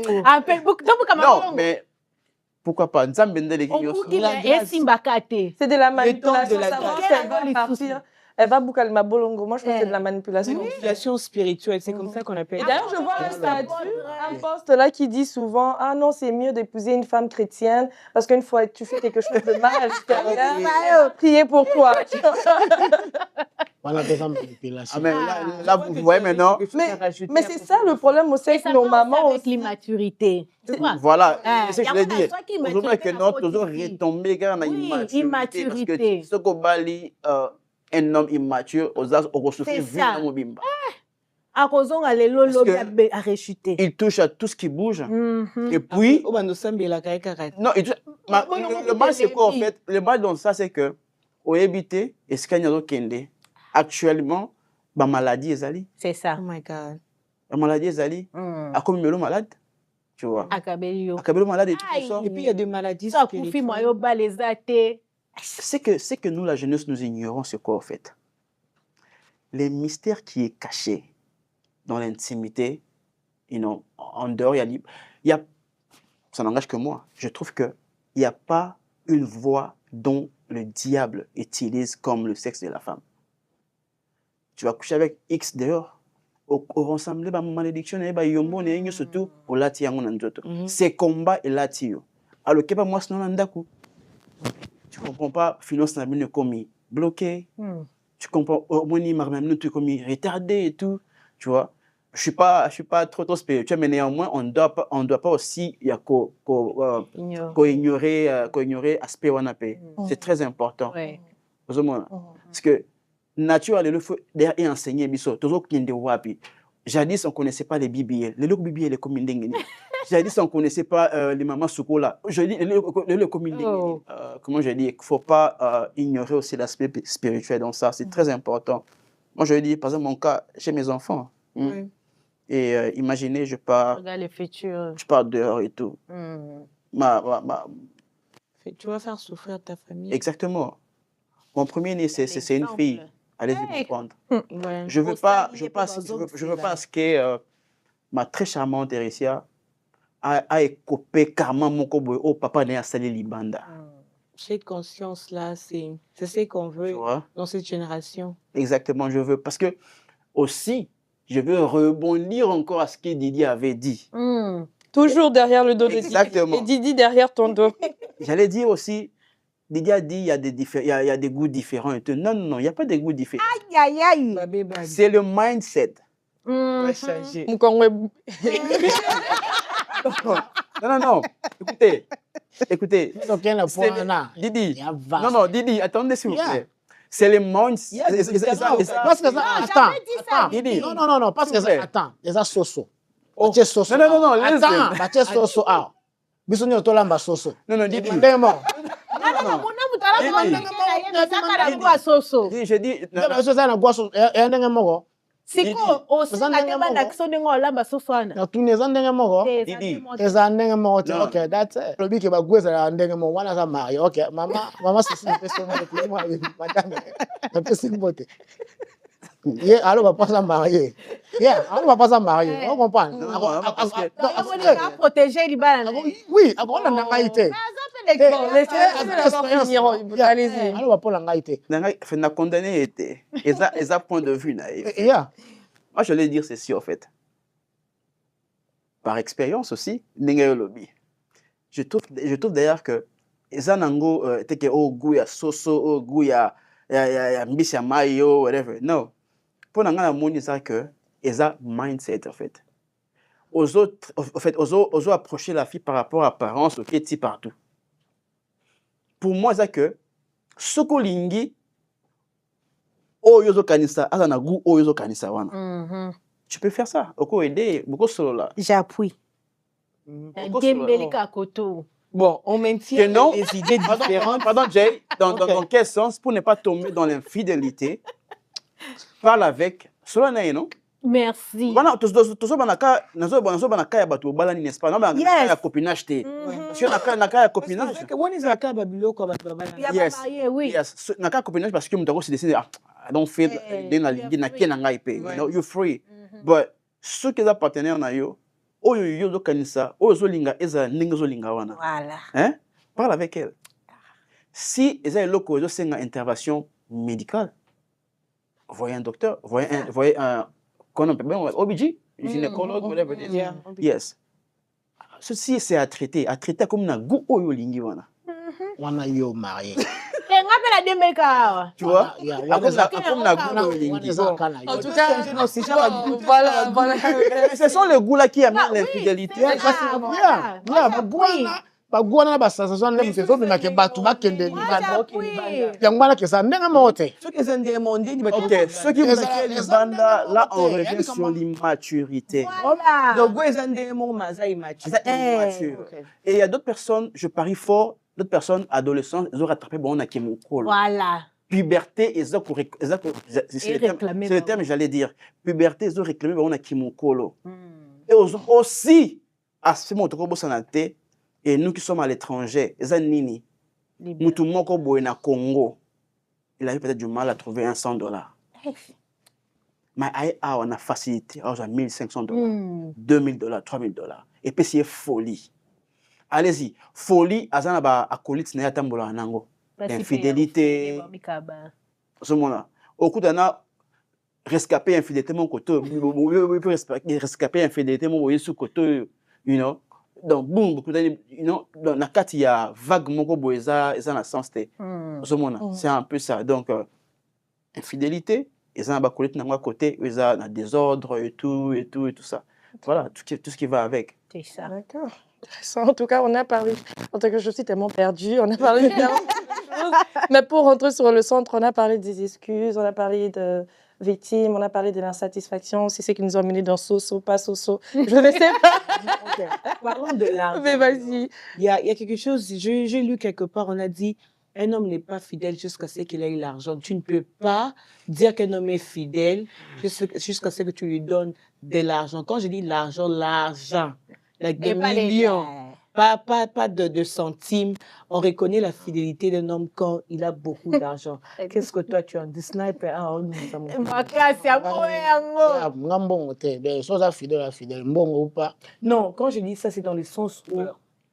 S3: Non, mais pourquoi pas?
S5: C'est de la
S2: C'est de la manipulation.
S1: de la
S2: Ça va partir. Elle va boucaler ma bolongo. Moi, je trouve que c'est de la manipulation.
S1: Manipulation spirituelle, c'est comme ça qu'on appelle
S2: Et
S1: ça.
S2: d'ailleurs, je vois un statut, un poste là qui dit souvent, ah non, c'est mieux d'épouser une femme chrétienne parce qu'une fois tu fais quelque chose de mal, prier pour toi.
S4: Voilà des manipulations.
S3: Ah, mais là, vous voyez maintenant.
S2: Mais c'est ça le problème aussi avec nos mamans
S5: avec
S2: aussi.
S5: l'immaturité. Tu vois?
S3: Voilà,
S5: Ah,
S3: c'est ce que je
S5: y a
S3: l'ai dit.
S5: pas d'assoit qui
S3: Aujourd'hui,
S5: maturité
S3: que
S5: à
S3: notre
S5: côté
S3: toujours
S5: ici.
S3: retomber dans la
S5: Oui,
S3: immaturité. Parce que
S5: immaturité.
S3: ce qu'on bali un homme immature, aux as, au
S5: C'est
S3: ressources,
S5: ça.
S3: mobimba.
S5: Akozonga lelo
S3: Parce
S5: lobi
S3: que-
S5: a rechuté.
S3: Il touche à tout ce qui bouge.
S5: Mhm.
S3: Et puis,
S1: Oh, bah, nous sommes bien là, carré.
S3: non, le mal, c'est quoi en fait? Le mal dans ça, c'est que, au éviter, et ce qu'il y a kende, actuellement, la maladie est allée.
S5: C'est ça.
S1: Oh my God.
S3: La maladie est allée.
S5: Mm.
S3: À comme le malade, tu vois.
S5: Akabeli yo.
S3: À Kabelo malade et tout
S5: Aïe.
S3: ça.
S1: Et puis, il y a des maladies
S5: Ça kufi
S1: spirituelles.
S5: moyo balezate.
S3: C'est que nous, la jeunesse, nous ignorons ce quoi en fait. Les mystères qui est caché dans l'intimité, en dehors, il y a, ça n'engage que moi. Je trouve qu'il n'y a pas une voie dont le diable utilise comme le sexe de la femme. Tu vas coucher avec X dehors, au rassemblé, bah, malédiction, bah, yombo, né, surtout, au lati yango nanjoto. Ces combats et lati yo. Alors, que pas moi, sinon, nandaku. Tu comprends pas, finance n'a bien commis bloqué. Tu comprends, au moins, il m'a même commis retardé et tout. Tu vois. Je suis pas trop spirituel, mais néanmoins, on doit pas aussi ignorer aspect wanapé. C'est très important.
S5: Ouais.
S3: Parce que nature a le feu d'ailleurs et enseigner biso toujours kinde wapi. Jadis on connaissait pas les BBL. Les look BBL les communes d'engeni. Jadis on connaissait pas les mamans Sukola. Je dis les communes d'engeni. Comment je dis, il faut pas ignorer aussi l'aspect spirituel dans ça, c'est très important. Moi je dis par exemple mon cas, j'ai mes enfants.
S1: Oui.
S3: Et imaginez je pars
S5: Regarde le futur.
S3: dehors et tout.
S1: Tu vas faire souffrir ta famille.
S3: Exactement. Mon premier-né, c'est une fille. Allez-y comprendre.
S1: Ouais.
S3: Je veux pas ce que ma très charmante Erissia a écopé carrément mon kobo. Oh, papa n'est installé Libanda.
S1: Cette conscience-là, c'est ce qu'on veut
S3: Tu vois?
S1: dans cette génération.
S3: Exactement, je veux. Parce que aussi, je veux rebondir encore à ce que Didi avait dit.
S2: Toujours derrière le dos de Didi.
S3: Exactement.
S2: Et Didi derrière ton dos.
S3: J'allais dire aussi, Didi a dit il y a des goûts différents. Et tout. Non, il n'y a pas de goûts différents.
S5: Aïe, aïe, aïe.
S1: Babé, babé.
S3: C'est le mindset.
S1: On va changer.
S3: Non. Écoutez.
S4: Donc, il y a un point là.
S3: Didi.
S4: Il y a vaste.
S3: Non, Didi, attendez s'il vous plaît. C'est le mindset.
S4: Parce que ça, attends.
S3: Didi.
S4: Non, parce que
S3: S'il vous plaît.
S4: ça, attends. Il y a soso.
S3: Oh.
S4: Soso.
S3: Non,
S4: Attends, bache soso. Ah. Bisogna tolamba soso.
S3: Non, Didi.
S4: Ndemo.
S3: Didi, je dis.
S4: Ndemo ça na gwaso. Ya ndenge moko.
S5: Siko osinga ke banda kisondo ngolamba soswana.
S4: Na tuneza ndenge moko.
S3: Didi.
S4: Eza ndenge moko.
S3: Non.
S4: Okay, that's it. Lobi ke bagweza na ndenge moko. Wana sa mari. Okay, mama sisi peso moko. Madame. Na peso mbote. Yeah, alors on va pas s'en marier. Yeah, alors on va pas s'en marier. On comprend.
S5: Protéger libana.
S4: Oui, on a ngaité.
S2: Allez-y.
S4: Alors on va pas ngaité.
S3: Na condamné était. Eza point de vue naïf.
S4: Yeah.
S3: Moi, je vais dire ceci, en fait. Par expérience aussi, ndenge lobby. Je trouve d'ailleurs que eza nango teke au goût ya soso, au goût ya mbisi ya mayo, whatever. Non. Pour nanga na moni ça que eza mindset en fait. Aux autres, en fait, aux autres approcher la fille par rapport à apparence, ok, ti partout. Pour moi, c'est que soko lingi oyo kanisa asa na goût oyo kanisa wana. Tu peux faire ça. Oko aider beaucoup solo là.
S5: J'appuie. Dembelika koto.
S1: Bon, on maintient
S3: Que non.
S1: les idées différentes.
S3: Pardon, Jay, dans quel sens, pour ne pas tomber dans l'infidélité, parle avec Solana, non?
S5: Merci.
S3: Voilà, tous banaka, nazo banaka ya batu balani n'est-ce pas? Non, banaka
S5: Yes.
S3: ya copinage te. Parce que naka ya copinage.
S1: When is aka babilo ko babala?
S3: Yes.
S5: Marié, oui.
S3: Yes. Naka ya copinage parce que mutako se décide I don't feel then na lingi na kena ngai pe. You know, you're free. But ceux qui sont partenaires na yo, oyo yo zo kanisa, oyo zo linga eza ninga zo linga wana.
S5: Voilà.
S3: Hein? Parle avec elle. Si eza eloko zo senga intervention médicale, voyez un docteur, voyez un qu'on appelle OBG, gynécologue, whatever it is.
S1: Yeah.
S3: Yes. Ceci, c'est à traiter comme un goût au lingi, voilà.
S4: On a eu marié.
S3: Tu vois?
S4: Il y a
S3: Comme un goût au lingi.
S2: En tout cas,
S1: Non, c'est ça,
S2: bon, voilà.
S3: Ce sont les goûts là qui amènent l'infidélité.
S4: bagwana basensation ndenge mtezo bimake bato bakende libanda yango wana kesa ndenge moko te.
S1: Ceux qui sont demandés,
S3: Ok, ceux qui vous accueillent les bandes, là on revient sur l'immaturité.
S1: donc, ils ont des mots, mais ça, immature.
S3: Immature. Et il y a d'autres personnes, je parie fort, d'autres personnes adolescentes, ils ont rattrapé bon, on a qui
S5: Voilà.
S3: puberté, c'est le terme que j'allais dire. Puberté, ils ont réclamé bon, on a qui Et aussi, à ce moment-là, et nous qui sommes à l'étranger, ils ont nini. Moutoumoko Boena Congo, il a eu peut-être du mal à trouver $100. Mais on a facilité, on a $1,500, $2,000, $3,000. Et puis c'est folie. Allez-y, folie, azana ba acolyte na yatambola anango. Infidélité. Ce moment-là. Au coup d'un rescapé infidélité mon côté, rescapé infidélité mon sous côté, you know. Donc boum, beaucoup d'années, you know, dans la carte il y a vague mon côté, ça na sens té. Ce moment-là, c'est un peu ça. Donc infidélité, ils ont acolyte na côté, ils ont un désordre et tout ça. Voilà, tout ce qui va avec.
S5: C'est ça.
S2: D'accord. Intéressant. En tout cas, on a parlé. En tout cas, je suis tellement perdue. On a parlé de tellement de choses. Mais pour rentrer sur le centre, on a parlé des excuses, on a parlé de victimes, on a parlé de l'insatisfaction. C'est ce qui nous a menés dans Soso, pas Soso. Je ne sais pas.
S1: Parlons de l'argent.
S2: Mais vas-y.
S1: Il y a quelque chose, j'ai lu quelque part, on a dit, un homme n'est pas fidèle jusqu'à ce qu'il ait l'argent. Tu ne peux pas dire qu'un homme est fidèle jusqu'à ce que tu lui donnes de l'argent. Quand je dis l'argent, like des millions, pas de centimes. On reconnaît la fidélité d'un homme quand il a beaucoup d'argent. Qu'est-ce que toi tu en dis? Sniper,
S4: Mbongo te, soza fidèle, mbongo ou pas.
S1: non, quand je dis ça, c'est dans le sens où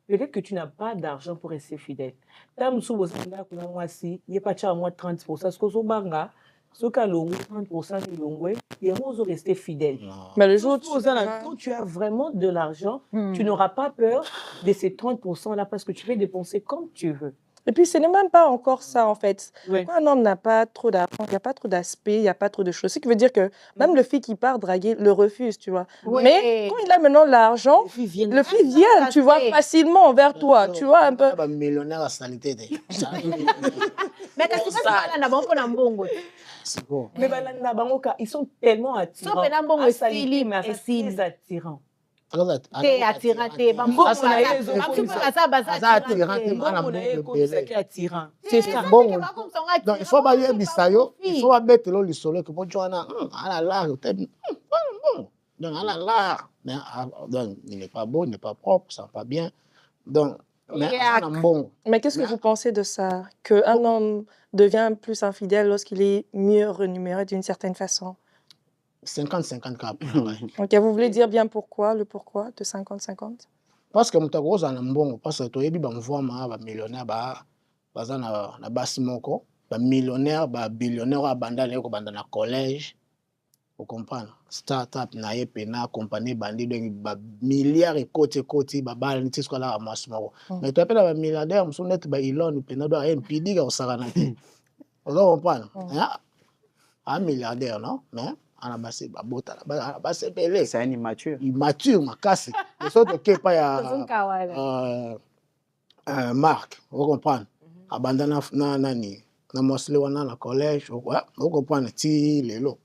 S1: peut-être que tu n'as pas d'argent pour rester fidèle. Tam sou bozanga kuna mwasi, il n'y a pas de moins 30%. Parce que banga, ce cas 30% de l'ongwe, il faut rester fidèle.
S2: Mais le jour où
S1: quand tu as vraiment de l'argent, tu n'auras pas peur de ces 30%-là parce que tu peux dépenser comme tu veux.
S2: Et puis, ce n'est même pas encore ça, en fait.
S1: Ouais.
S2: Quand un homme n'a pas trop d'argent, il n'y a pas trop d'aspect, il n'y a pas trop de choses. Ce qui veut dire que même le fille qui part draguer le refuse, tu vois.
S5: Ouais.
S2: Mais quand il a maintenant l'argent, le fille vient, tu vois, facilement vers toi. Tu vois, un peu.
S4: Un millionnaire à salité.
S5: Mais qu'est-ce que ça n'a pas pour Nambongo?
S4: C'est bon.
S1: Mais ils sont tellement attirants. Très attirants.
S5: T'es attirant, t'es
S1: attirant. C'est ça.
S4: Bon, donc il faut bailler bisayo, il faut mettre l'eau solo que bon joana, à la donc à la mais donc il n'est pas beau, il n'est pas propre, ça va pas bien. Donc mais bon.
S2: Mais qu'est-ce que vous pensez de ça, qu'un homme devient plus infidèle lorsqu'il est mieux rémunéré d'une certaine façon?
S4: 50-50 cap.
S2: Ok, vous voulez dire bien pourquoi, le pourquoi de 50-50?
S4: Parce que mutako za na mbongo, parce que toyebi ba mvoma ba millionnaire ba baza na basi moko, ba millionnaire ba billionnaire a bandana ko bandana collège. Vous comprenez? Start-up na yepena compagnie bandi donc ba milliards et côté ba bal nti ce la amasse moko. Mais tu appelles ba milliardaire muso net ba Elon pena do MPD ga osakana. Vous comprenez? Un milliardaire non? Mais
S3: c'est un immature.
S4: Immature, ma casse. De sorte que pas ya Marc, vous comprenez? Abandonne nani, na mosle wana na collège, vous comprenez? Ti lelo.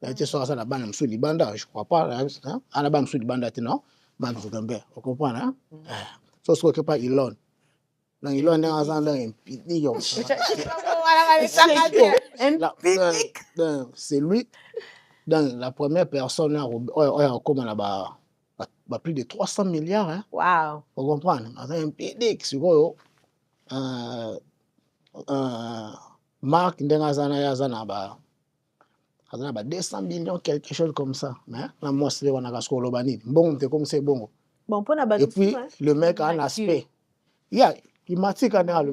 S4: La été sur ça la bande msou libanda, je crois pas. Hein? Ana ba msou libanda ti non? Bande Zogambe, vous comprenez? Hein? So ce que pas Elon. Donc Elon est en c'est lui. Donc, la première personne a comme là-bas, plus de 300 milliards. Hein?
S5: Wow.
S4: Vous comprenez? Un PD qui Marc Ndengazana Yazana, 200 millions, quelque chose comme ça. Mais la moitié, on a ce lobani. Bon, c'est comme c'est bon.
S5: Bon, pour
S4: et puis, le mec a un aspect. Il m'a dit qu'on a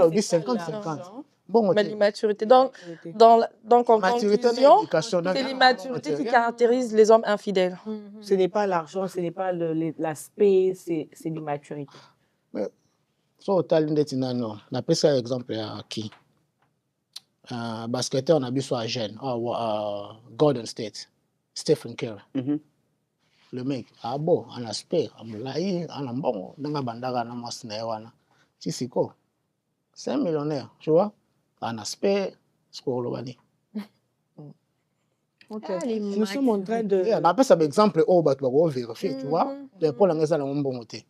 S4: dit 50-50. Bon,
S2: Mais l'immaturité. Donc, en
S4: maturité,
S2: conclusion,
S4: éducation,
S2: c'est l'immaturité qui caractérise les hommes infidèles.
S1: Ce n'est pas l'argent, ce n'est pas l'aspect, c'est l'immaturité.
S4: So, non. On appelle ça exemple à qui? Basketteur, on a vu soit jeune, Golden State, Stephen Curry. Le mec, bon, en aspect, en laï, en bon, dans la bandaga, dans la snewana. Tisiko, c'est un millionnaire, tu vois? En aspect, ce qu'on le dit.
S1: Nous sommes en train de.
S4: On appelle ça exemple, bah, tu vas vérifier, tu vois? Pour la maison, on bon côté.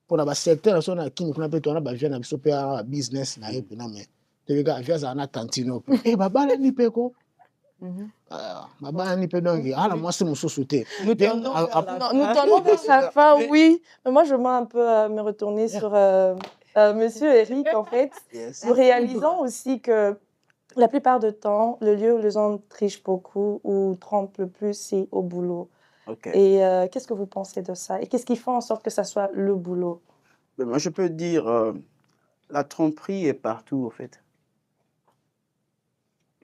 S4: Pour la secteur, on a qui nous appelle, on a besoin de business, mais tu gars, viens à un tantino. Eh, baba, la nipeko. Baba, nipeko, donc, moi, c'est mon sous-souté.
S2: Nous tendons vers la fin, oui. Mais moi, je vais un peu me retourner sur Monsieur Eric, en fait. Nous réalisons aussi que la plupart du temps, le lieu où les gens trichent beaucoup ou trompent le plus, c'est au boulot. Et qu'est-ce que vous pensez de ça? Et qu'est-ce qui fait en sorte que ça soit le boulot?
S3: Moi, je peux dire, la tromperie est partout, en fait.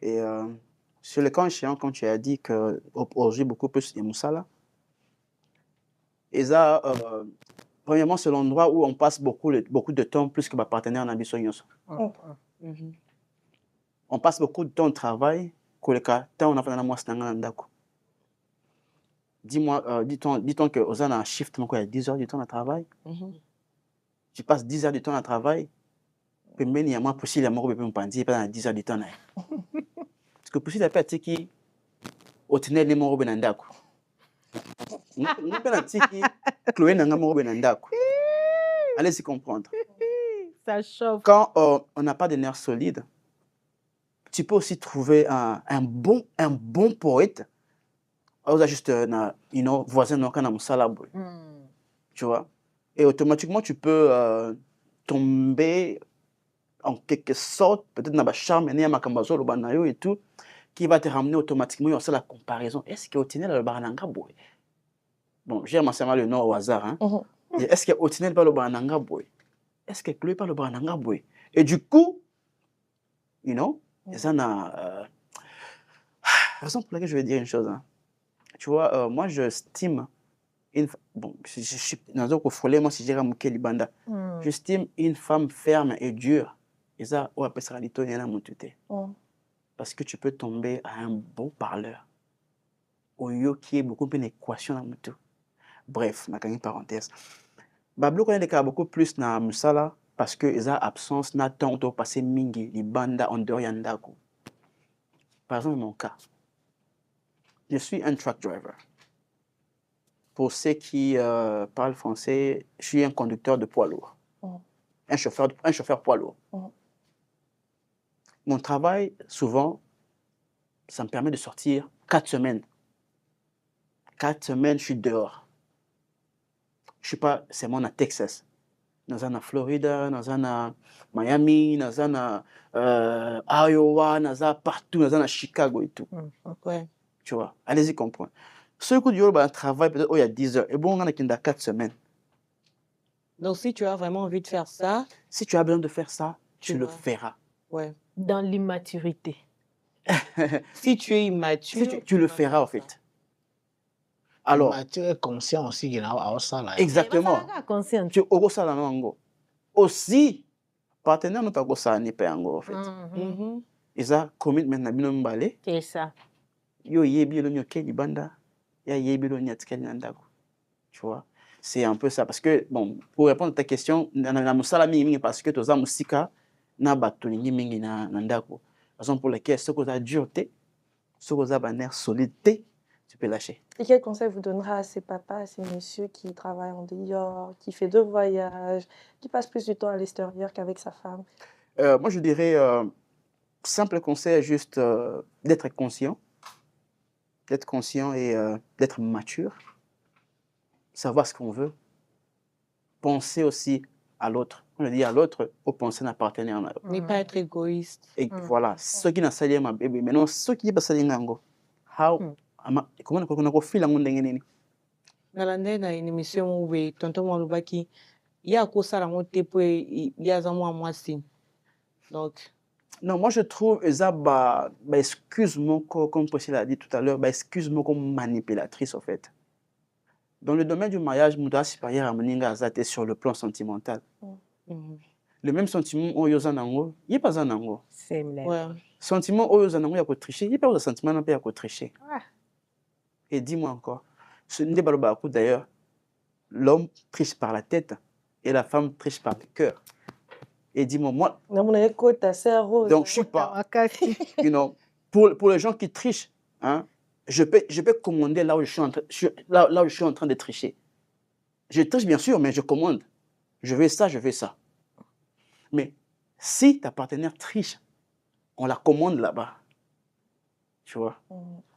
S3: Et sur le camp échéant, quand tu as dit qu'aujourd'hui, beaucoup plus de Moussala, et ça, premièrement, c'est l'endroit où on passe beaucoup de temps plus que ma partenaire dans la On passe beaucoup de temps au travail, que le cas, tant on a fait dans la dis-moi, dis-toi que aux a un shift, il y a 10 heures du temps de travail. Tu passes 10 heures du temps de travail, puis même il y a moins possible, il y a moins de temps, pas 10 heures du temps. Parce que possible, il y a des qui au tunnel, les morts benandako. Nous avons des qui clouent dans les morts benandako. Allez-y comprendre.
S5: Ça chauffe.
S3: Quand on n'a pas de nerfs solides, tu peux aussi trouver un bon poète. On a juste voisin dans salabo. Tu vois? Et automatiquement, tu peux tomber en quelque sorte, peut-être dans le charme, et tout, qui va te ramener automatiquement à la comparaison. Est-ce qu'il y a Otinel le Barananga boy? Bon, j'ai mentionné le nom au hasard. Hein? Est-ce qu'il y a Otinel par le Barananga boy? Est-ce qu'il y a par le Barananga boy? Et du coup, ça n'a. Raison pour laquelle je vais dire une chose. Hein. Tu vois, moi, j'estime. Bon, je suis dans un coffret, moi, si j'ai ramouké Libanda. J'estime une femme ferme et dure. Et ça, on appelle ça la montée. Parce que tu peux tomber à un bon parleur. Au lieu qui est beaucoup plus d'équation dans le tout. Bref, ma une parenthèse. Bablo connaît des cas beaucoup plus dans Musala parce que ils ont absence n'a temps de passer mingi Libanda en dehors yandako. Par exemple, mon cas. Je suis un truck driver. Pour ceux qui parlent français, je suis un conducteur de poids lourd. Un chauffeur poids lourd. Mon travail, souvent, ça me permet de sortir 4 semaines. 4 semaines, je suis dehors. Je ne suis pas seulement à Texas. Dans un Florida, dans un Miami, dans un Iowa, dans un partout, dans un Chicago et tout. Tu vois, allez-y comprendre. Ce coup du travail, peut-être, il y a 10 heures. Et bon, on a 4 semaines.
S1: Donc, si tu as vraiment envie de faire ça...
S3: Si tu as besoin de faire ça, tu le feras.
S1: Ouais.
S5: Dans l'immaturité.
S1: Si tu es immature...
S3: Si tu le feras, en fait. Alors...
S4: Immature et conscient aussi, il y a ça là.
S3: Exactement. Tu es ça là, non. Aussi, partenaire, nous pas ça, ni pas en fait. Et ça, commitment, na bino mbale.
S5: C'est ça.
S3: Yo yebi lo nyoke libanda. Ya yebi lo nyatkeli nandako. Tu vois? C'est un peu ça. Parce que, bon, pour répondre à ta question, na musala mingi parce que toza musika na batolingi mingi na ndako. Raison pour laquelle ce que tu as dureté, ce que tu as nerf solidité, tu peux lâcher.
S2: Et quel conseil vous donnera à ces papas, à ces messieurs qui travaillent en dehors, qui fait 2 voyages, qui passe plus du temps à l'extérieur qu'avec sa femme?
S3: Moi, je dirais, simple conseil, juste d'être conscient et d'être mature, savoir ce qu'on veut, penser aussi à l'autre. On dit à l'autre, au penser à un partenaire.
S1: Ne pas être égoïste.
S3: Et voilà, ceux qui n'ont pas ma bébé, maintenant ceux qui n'ont pas n'ango, comment on a fait la monde n'engeni?
S1: Nalande na une émission où tonton Malubaki, il y a quoi ça la montée pour il y a un mois si. Donc
S3: Non, moi je trouve ça, excuse-moi, comme Priscilla a dit tout à l'heure, excuse-moi comme manipulatrice en fait. Dans le domaine du mariage, Mouda Supérieur à Moninga Azate sur le plan sentimental. Le même sentiment au Yozanango, il n'y a pas un ango.
S5: C'est vrai.
S1: Ouais.
S3: Sentiment au Yozanango, il y a tricher, il n'y a pas de sentiment, il y a tricher. Et dis-moi encore, ce n'est pas le coup d'ailleurs, l'homme triche par la tête et la femme triche par le cœur. Et dis-moi, moi, donc je suis pas, pour les gens qui trichent, hein, je peux commander là où je suis en train de tricher. Je triche bien sûr, mais je commande. Je veux ça, je veux ça. Mais si ta partenaire triche, on la commande là-bas. Tu vois.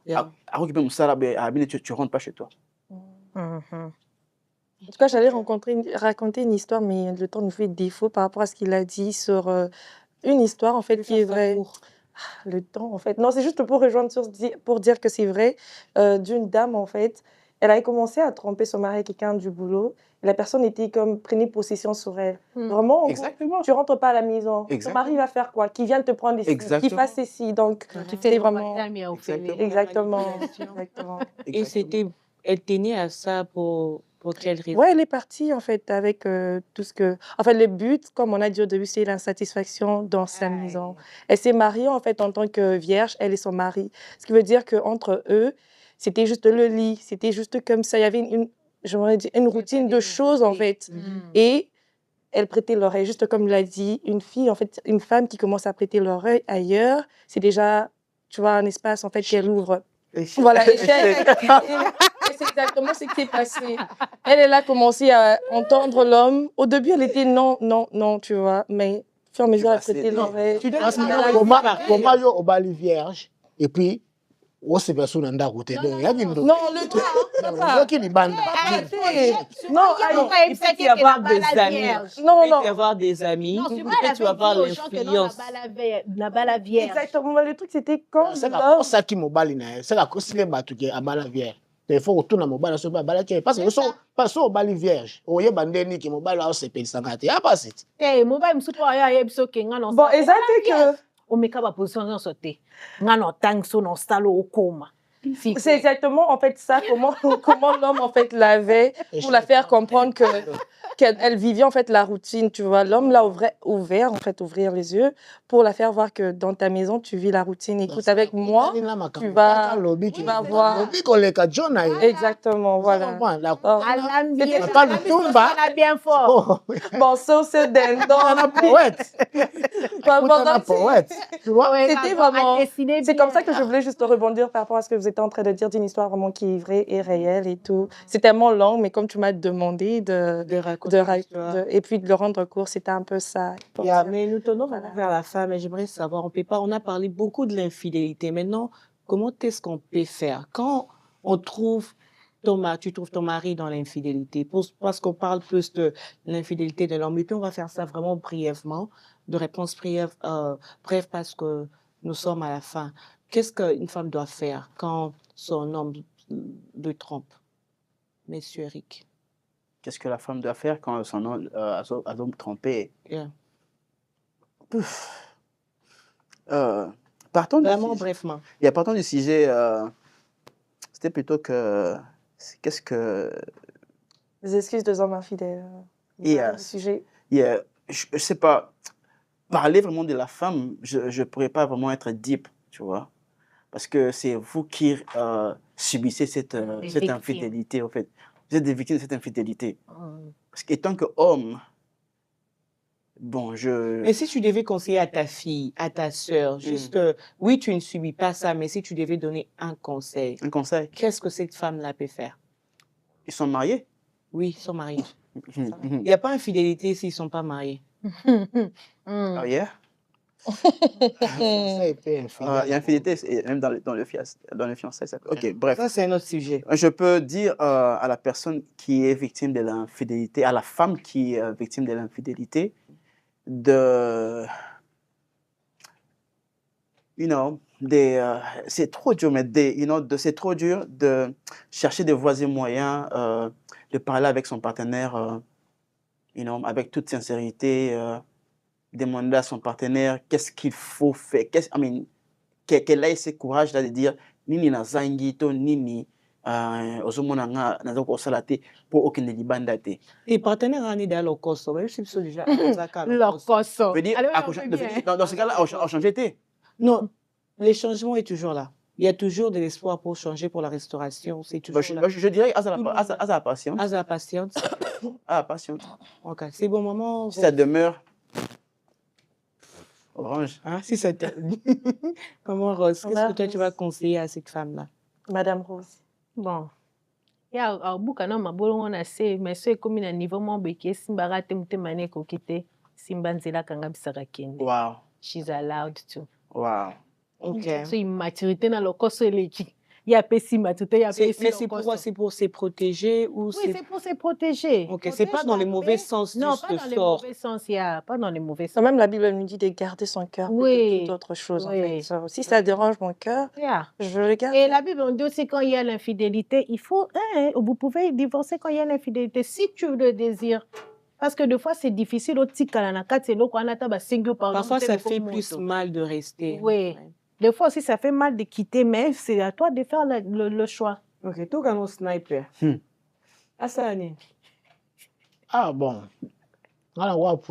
S1: Yeah.
S3: Tu rentres pas chez toi.
S2: En tout cas, j'allais raconter une histoire, mais le temps nous fait défaut par rapport à ce qu'il a dit sur une histoire, en fait, qui est vraie. Le temps, en fait. Non, c'est juste pour rejoindre pour dire que c'est vrai. D'une dame, en fait, elle avait commencé à tromper son mari avec quelqu'un du boulot. Et la personne était comme, prenait possession sur elle. Vraiment, en gros,
S3: Exactement.
S2: tu rentres pas à la maison.
S3: Exactement.
S2: Ton mari va faire quoi? Qui vient te prendre ici? Qui
S3: Exactement.
S2: fasse ceci? Donc, c'était vraiment...
S3: Exactement.
S2: Exactement.
S1: Et elle tenait à ça pour quelle raison?
S2: Ouais, elle est partie, en fait, avec tout ce que... En fait, le but, comme on a dit au début, c'est l'insatisfaction dans sa maison. Elle s'est mariée, en fait, en tant que vierge, elle et son mari. Ce qui veut dire qu'entre eux, c'était juste le lit, c'était juste comme ça. Il y avait une routine de choses, en fait. Et elle prêtait l'oreille, juste comme l'a dit, une fille, en fait, une femme qui commence à prêter l'oreille ailleurs, c'est déjà, tu vois, un espace, en fait, qu'elle ouvre. Voilà, et c'est exactement ce qui s'est passé. Elle a commencé à entendre l'homme. Au début, elle était non, non, non, tu vois, mais au fur et à mesure, elle prêtait l'oreille.
S4: Comment yo obali vierge et puis on se passe dans la route.
S2: Non, le droit, papa.
S1: Non, il peut y avoir des amis.
S2: Non,
S1: Il peut y avoir des amis. Peut-être tu vas avoir l'influence.
S2: Exactement, mais le truc, c'était quand
S4: c'est
S2: l'homme...
S4: ça qui m'obali na c'est la cause les batu qui abala vierge. Il faut retourner à mobile sur bala qui parce que pas obali vierge. Oye bandeni qui mobile là c'est payé sangate. Ya pas c'est.
S5: Mobile msupo ya yebso kenga non.
S2: Bon, exactement que
S5: omeka ba position non sauté. Ngano tangso non salo okoma.
S2: C'est exactement en fait ça, comment l'homme en fait l'avait pour la faire comprendre qu'elle vivait en fait la routine, tu vois. L'homme l'a ouvrir les yeux pour la faire voir que dans ta maison tu vis la routine. Écoute, avec moi, tu vas voir. Exactement, voilà.
S5: Bien fort.
S2: Bon, ça c'est d'un
S4: poète. Tu vois,
S2: c'était vraiment. C'est comme ça que je voulais juste rebondir par rapport à ce que vous êtes en train de dire d'une histoire vraiment qui est vraie et réelle et tout. C'est tellement long, mais comme tu m'as demandé de raconter et puis de le rendre court, c'était un peu ça.
S1: Mais nous tenons vraiment vers la femme et j'aimerais savoir, on a parlé beaucoup de l'infidélité. Maintenant, comment est-ce qu'on peut faire quand on trouve tu trouves ton mari dans l'infidélité, parce qu'on parle plus de l'infidélité de l'homme, et puis on va faire ça vraiment brièvement, de réponse brève parce que nous sommes à la fin. Qu'est-ce qu'une femme doit faire quand son homme le trompe, Monsieur Eric?
S3: Qu'est-ce que la femme doit faire quand son homme a trompé?
S1: Yeah.
S3: Partons
S1: vraiment brièvement.
S3: Partons du sujet, c'était plutôt que qu'est-ce que...
S2: Les excuses des hommes infidèles. Le sujet.
S3: Je sais pas, parler vraiment de la femme, je ne pourrais pas vraiment être deep, tu vois. Parce que c'est vous qui subissez cette infidélité, en fait. Vous êtes des victimes de cette infidélité. Parce qu'étant qu'homme,
S1: Mais si tu devais conseiller à ta fille, à ta sœur, juste, oui, tu ne subis pas ça, mais si tu devais donner un conseil.
S3: Un conseil? Qu'est-ce
S1: que cette femme-là peut faire?
S3: Ils sont mariés?
S1: Oui, ils sont mariés. Il n'y a pas infidélité s'ils ne sont pas mariés.
S3: Oh yeah? Il y a infidélité, même dans le fiançailles. Ok, bref.
S1: Ça, c'est un autre sujet.
S3: Je peux dire à la personne qui est victime de l'infidélité, à la femme qui est victime de l'infidélité, c'est trop dur, mais c'est trop dur de chercher des voies et moyens, de parler avec son partenaire, avec toute sincérité, demander à son partenaire qu'est-ce qu'il faut faire, qu'elle ait ce courage là de dire nini nazangi to nini ozomona nga naza kosala te po okende libanda te.
S1: Tes partenaires en idéal au Kosovo, même si c'est déjà
S5: Lokoso.
S3: Veut dire, dans ce cas-là, on change été.
S1: Non, le changement est toujours là. Il y a toujours de l'espoir pour changer pour la restauration. C'est toujours là.
S3: Je dirais à la patience.
S1: À la patience.
S3: À la patience.
S1: Ok, c'est bon moment.
S3: Si ça demeure orange.
S1: Hein, si ça termine. Maman Rose, qu'est-ce que toi tu vas conseiller à cette femme-là?
S2: Madame Rose.
S5: Bon. Ya abuka na mabolongo na se mais so ekomi na niveau mo beke simba rate mutema ne kokite simba nzela kanga bisaka kende.
S3: Wow.
S5: She's allowed to.
S3: Wow.
S1: Ok.
S5: So immaturité na lokoso eleki. Ya pesi maturité ya pesi.
S1: Mais c'est pourquoi? C'est pour se protéger ou
S5: oui, c'est pour se protéger.
S1: Ok, c'est pas dans les mauvais sens.
S5: Non, pas dans les mauvais sens, pas dans les mauvais sens.
S2: Même la Bible nous dit de garder son cœur
S5: oui.
S2: pour toute autre chose.
S5: Oui.
S2: En fait. Ça, si ça dérange mon cœur, je le garde.
S5: Et la Bible nous dit aussi quand il y a l'infidélité, il faut, vous pouvez divorcer quand il y a l'infidélité, si tu le désires. Parce que des fois, c'est difficile.
S1: Parfois, ça fait plus mal de rester.
S5: Oui. Des fois aussi, ça fait mal de quitter, mais c'est à toi de faire le choix.
S1: Ok, tout comme un sniper. Asani.
S4: Ah bon. Donc,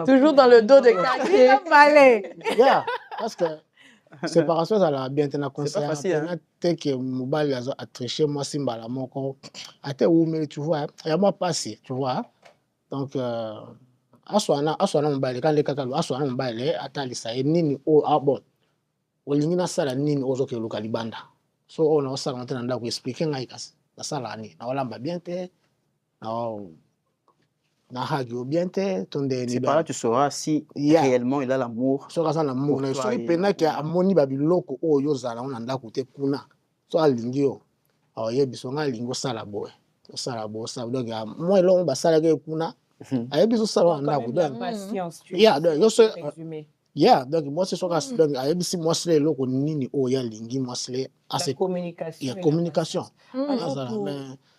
S2: toujours dans le dos de Kaké.
S4: Yeah, parce que séparation, ça l'a bien été
S3: c'est pas facile.
S4: Peut-être que Mobile a triché, moi, Simba, la moko. Tu vois, il y a moi passé, tu vois. Donc, aswana Mobile, quand les Kakalo, aswana Mobile, atalisa, et nini, ah bon. Olingina sala nini, ozo ke luka libanda. So, on a ça rentré dans la expliquer, la sala ni, na olamba bien te, na hagi bien te, tonde ni.
S3: C'est par là tu sauras si réellement il a l'amour.
S4: So kaza l'amour, na so ipena ki amoni babiloko o yo zala on anda kote kuna. So alingi yo. Yebi so nga lingo sala boy. Sala bo sa donc moi lo ba sala ke kuna. Ayebi so sala anda ko donc.
S1: Patience.
S4: Yeah, donc yo so yeah, donc moi c'est so ka donc ayebi si moi sele loko nini o ya lingi moi sele
S1: la communication.
S4: Il y a communication.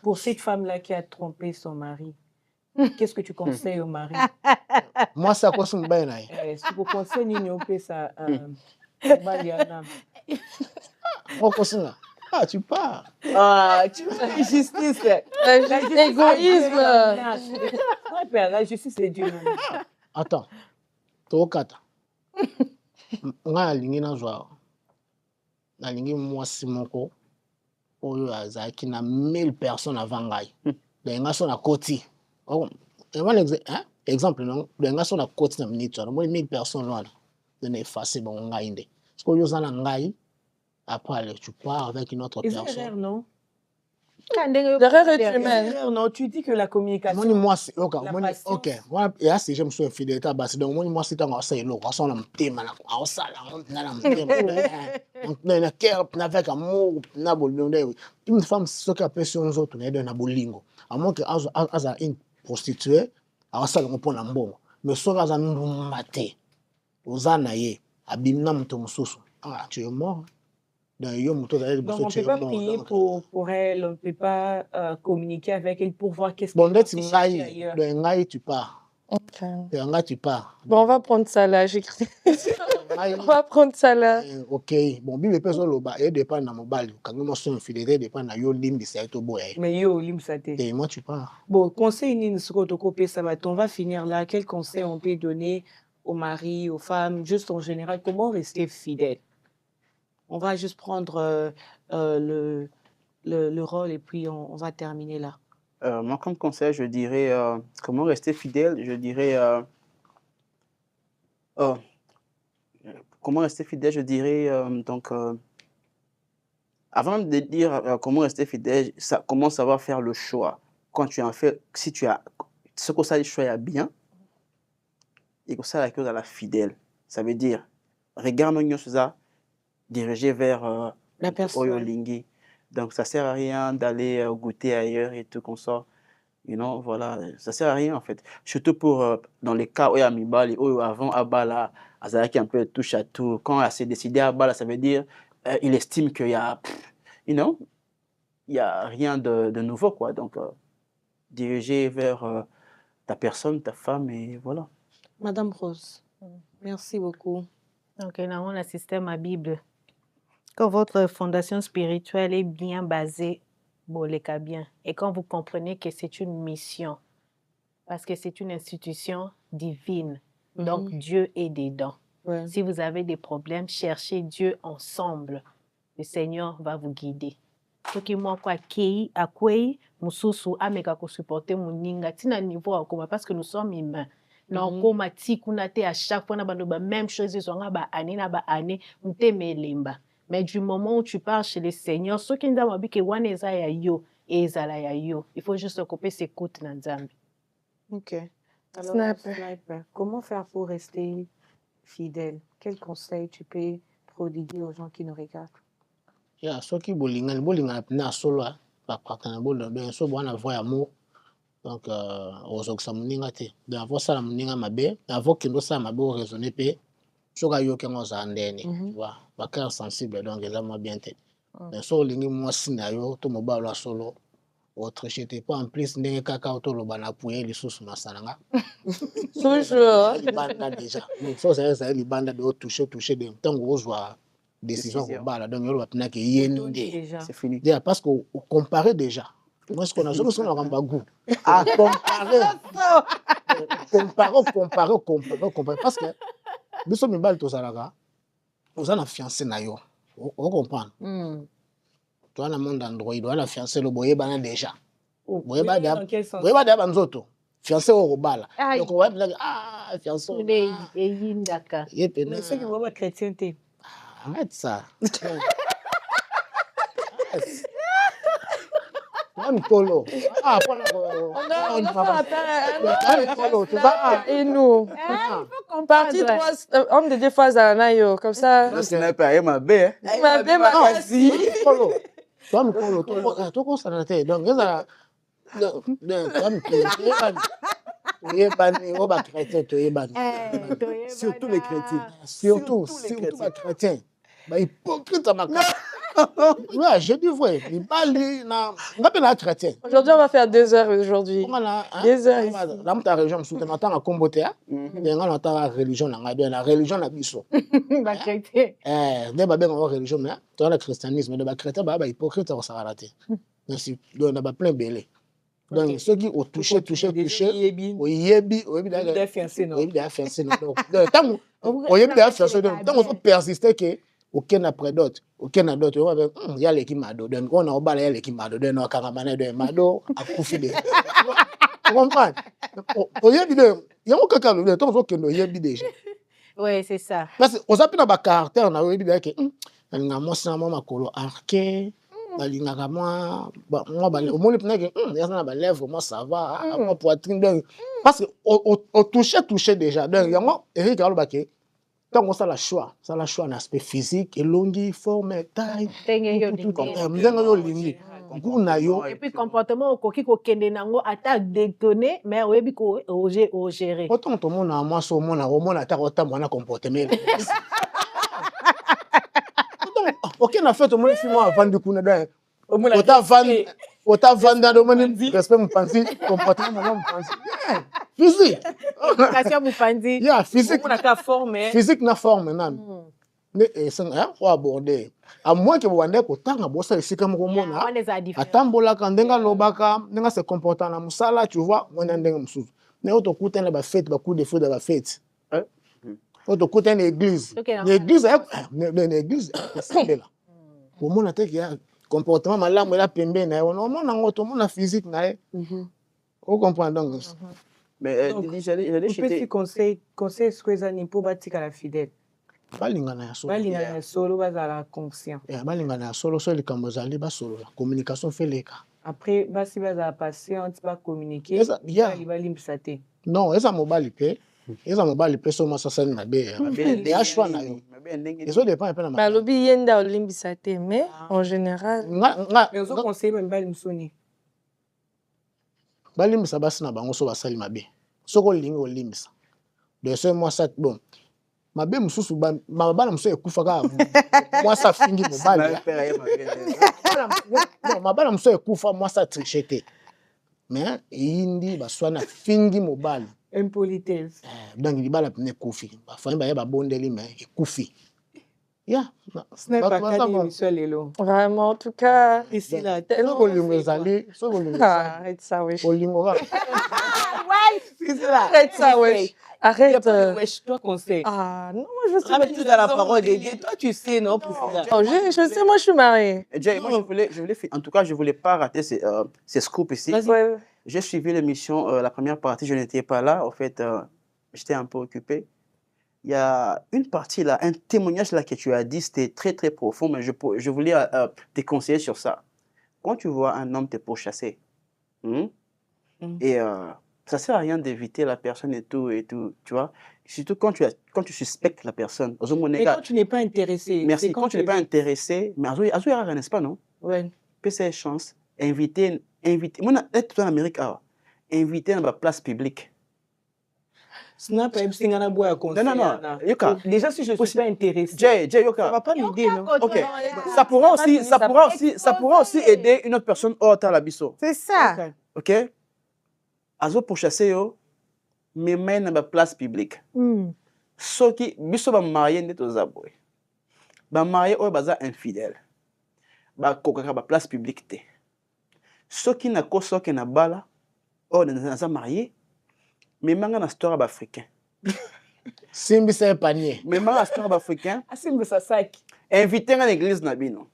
S1: Pour cette femme-là qui a trompé son mari, qu'est-ce que tu conseilles au mari?
S4: Moi, ça quoi son bain là?
S1: Si vous conseillez Nino ça Baliana.
S4: Oh, ça. Ah, tu pars.
S1: Ah, tu vois, la justice.
S2: L'égoïsme.
S1: La justice, c'est Dieu.
S4: Attends. Tokata. Nga lingi na zwa. Na lingi mwasi moko. Oyo azaki na 1000 personnes avant ngai. Nga so na koti. Exemple, non? Nga so na koti na minute. Moi 1000 personnes là. De ne effacer bon ngai inde. Parce que yo zana ngai. Après, tu pars avec une autre personne.
S1: C'est non?
S2: L'erreur est humaine.
S1: Non, tu dis que la communication.
S4: Moi, c'est ok. Moi, et là, si je me suis infidèle, donc moi, c'est un assez lourd. On a un thème, on a ça, on a un thème, on a un cœur, on a avec amour, on a bolonde. Une femme, ce qui a pression aux autres, on a un bolingo. À moins que une prostituée, on a ça, on prend un bon. Mais ce qui a un maté, aux anaïs, abîmant mon sous. Ah, tu es mort. Donc, on ne
S1: peut pas prier pour elle, on ne peut pas communiquer avec elle pour voir qu'est-ce
S4: qu'elle fait ailleurs. Bon, tu pars.
S2: Ok.
S4: Tu pars.
S2: Bon, on va prendre ça là, j'écris. On va prendre ça là.
S4: Ok. Bon, Bible personne le bas, et dépend dans mon bal. Quand moi suis infidèle, dépend dans yo lim c'est tout beau.
S1: Mais yo lim ça t'est.
S4: Et moi tu pars.
S1: Bon, conseil ni ce qu'on copie ça va. On va finir là. Quel conseil on peut donner aux maris, aux femmes, juste en général, comment rester fidèle? On va juste prendre le rôle et puis on va terminer là.
S3: Moi, comme conseil, je dirais comment rester fidèle. Je dirais comment rester fidèle. Je dirais donc avant de dire comment rester fidèle, comment savoir faire le choix. Quand tu en fais, si tu as ce que ça le choix est bien et que ça la chose à la fidèle. Ça veut dire regarde ça. Dirigé vers
S1: la personne.
S3: Oyolingi. Donc, ça ne sert à rien d'aller goûter ailleurs et tout comme ça. You know, voilà, ça ne sert à rien en fait. Surtout pour, dans les cas où il y a Mibali, où avant Abala, Azaki un peu touche à tout. Quand elle s'est décidée à Abala, ça veut dire il estime qu'il y a, you know, il n'y a rien de nouveau quoi. Donc, diriger vers ta personne, ta femme, et voilà.
S1: Madame Rose, merci beaucoup.
S5: Donc, on a un système à Bible. Quand votre fondation spirituelle est bien basée, boleka bien. Et quand vous comprenez que c'est une mission, parce que c'est une institution divine, donc Dieu est dedans.
S1: Ouais.
S5: Si vous avez des problèmes, cherchez Dieu ensemble. Le Seigneur va vous guider. Soki moko akei akwei mususu ameka ko supporter muninga tina niveau akoma parce que nous sommes humains. Na okoma tikuna te à chaque fois na bando ba même chose zonga ba année na ba année mutemelemba. Mais du moment où tu pars chez le Seigneur, soki nda mabike wana eza ya yo ezala ya yo. Il faut juste couper ses côtes na Nzambe.
S1: Ok. Alors,
S2: Sniper.
S1: Sniper, comment faire pour rester fidèle? Quel conseil tu peux prodiguer aux gens qui nous regardent?
S4: Ya soki bolingana mpena solo bapakana bolo donc so bwana voi amour donc ozokisa moninga te donc avo sala moninga mabe avo kendo sala mabe oraisonne mpe soki ayoki yango ozala ndeni bacœur sensible donc eza mwa bien te mais so olingi mwasi na yo to mobali ya solo otriche te po en plus ndenge kaka otoloba na puye lisusu masananga
S2: Toujours.
S4: libanda déjà so ozali libanda de otouche de ntango ozwa décision kobala donc yolo bapinaki ye nde
S1: Déjà.
S3: C'est fini.
S4: déjà parce que comparer déjà moi ce qu'on a jamais na kamba goût à comparer parce que biso mibali tozalaka oza na fiancé na yo o comprendre toi na monde android wana fiancé lo boyebana déjà boyeba
S1: dans quel sens?
S4: da banzoto fiancé o kobala
S5: Aïe.
S4: donc on va dire fiancé
S5: Eyindaka.
S1: Mais ceux qui voient votre chrétienté.
S4: arrête ça Polo.
S2: Et nous, partie 3, homme de deux fois à l'anayo, comme ça.
S3: Le sniper est ma belle.
S2: Ma belle m'a dit.
S4: Polo. Toi, Polo, toi, quoi ça n'a été. Donc, il y a
S3: Surtout les chrétiens.
S4: Surtout les chrétiens. Hypocrite à ma carte. Ouais, j'ai dit vrai. Il parle na ngapela chrétien.
S2: Aujourd'hui, on va faire 2 heures aujourd'hui. 2 heures ici.
S4: Là, ta religion, je suis en comboté. Dans ta religion, la religion na biso.
S5: Ba chrétien.
S4: Ne ba ben religion mais toi le christianisme de ba chrétien ba hypocrite ça va rater. Merci. Donc on a plein belé. Donc ceux qui ont touché, oyebi
S1: Des fiancés, non?
S4: oyebi da fiancé non. Donc tant oyebi da fiancé donc tant on persister que aucun après d'autres aucun d'autres on va il y a l'équipe mado donc on a au bal il y a l'équipe mado donc on caramane de mado a kufi de tu comprends oyebi de il y a aucun cas de tant on que oyebi déjà
S5: Oui, c'est ça.
S4: parce que on a pris na caractère na oyebi de que nga mo sa mo makolo arqué balingaka moi bale au moins pena que il y a na ba lèvres moi ça va moi poitrine donc parce que on toucher déjà donc yango Eric alobaki tant on ça la choix en aspect physique elongi forme taille mzenga yo lingi nguna yo
S5: Et puis comportement okoki kokende nango ata détonné mais oyebi ko gérer.
S4: autant to mona moi so mona ta otambo na comportement ok na fait to mona fi moi avant de kuna donc ota vanda do moni respect mpanzi comportement na mpanzi physique
S5: Éducation mupanzi.
S4: yeah physique
S1: On a qu'à former.
S4: physique na forme nan mais ça on aborder à moins que wande ko tanga bossa esika moko mona
S5: On les a différents.
S4: atambolaka ndenga lobaka ndenga se comporta na musala tu vois mwana ndenga mususu mais auto kuta na ba fête ba coup de feu de ba fête auto kuta na église l'église l'église c'est là pour mona te que comportement malamu la pembe na on mona ngoto mona physique na on comprend donc
S3: Mais
S1: Donc,
S3: j'allais
S1: Un petit
S3: citer.
S1: conseil ce que ça n'est pas bâti qu'à la fidèle.
S4: balingana ya solo
S1: Balingana solo bazala conscient.
S4: balingana ya solo so likambo ezali basolo la communication fait leka
S1: Après basi bazala patiente pas communiquer.
S4: Eza- yeah.
S1: Balimbisa te.
S4: non eza mobali pe so masa sali mabe ya choix na yo ezo dépend pe na
S2: Bah, lobby yenda olimbisa te, mais en général.
S1: Mais aux autres conseils même balimsoni.
S4: balimbisa basi na bango so basali mabe soko olingi olimbisa de ce mwasa bon mabe mosusu mabala mosusu ekufaka mwasa afingi mobali mabala mosusu ekufa mwasa triche te mais eyindi baswana fingi mobali
S1: Impolitesse.
S4: donc libala pene ekufi bafani baye babondeli mais ekufi ya
S1: Ce n'est pas
S4: bato baza
S1: Kanye seul et long.
S2: Vraiment, en tout cas.
S1: Ici, là,
S4: soki olingo ezali soki olingo ezali
S2: Arrête ça, wesh.
S4: olingo kaka
S2: Arrête ça, wesh. Arrête.
S1: Wesh, toi, conseil.
S2: Ah, non, moi, je suis
S1: Ramène-nous dans la parole de Dieu. Toi, tu sais, non, Priscilla?
S2: Oh, je sais, moi, je suis mariée.
S3: Jay, moi, en tout cas, je ne voulais pas rater ces scoops ici.
S1: Vas-y.
S2: Ouais.
S3: J'ai suivi l'émission, la première partie, je n'étais pas là. En fait, j'étais un peu occupé. Il y a une partie là, un témoignage là que tu as dit, c'était très très profond, mais je voulais te conseiller sur ça. Quand tu vois un homme te pourchasser, et ça sert à rien d'éviter la personne et tout, tu vois. Surtout quand tu suspectes la personne.
S1: Mais quand tu n'es pas intéressé.
S3: Merci, quand tu n'es pas intéressé, mais Azo Yara, n'est-ce pas, non?
S1: Ouais.
S3: PCS chance, inviter, moi, tout en Amérique, inviter dans la place publique.
S1: Snap,
S3: Non. Yoka.
S1: Déjà, si je ne suis pas intéressé,
S3: Jay,
S1: ça ne
S3: Yoka.
S1: va pas m'aider, non?
S3: Ok. Ça pourra aussi aider une autre personne hors à la biso.
S5: C'est ça.
S3: Ok? Azo pour chasser yo, mais mène dans la place publique. Ce qui, biso va marier net aux abois. Va marier ou baza infidèle. Va kokaka ba place publique te. Ce qui n'a qu'au soki na bala, ou na marié. Mais manga na histoire africain.
S4: simbi c'est un panier
S3: Mais manga na histoire africain.
S1: Asim ça sac.
S3: Inviter à l'église Nabino.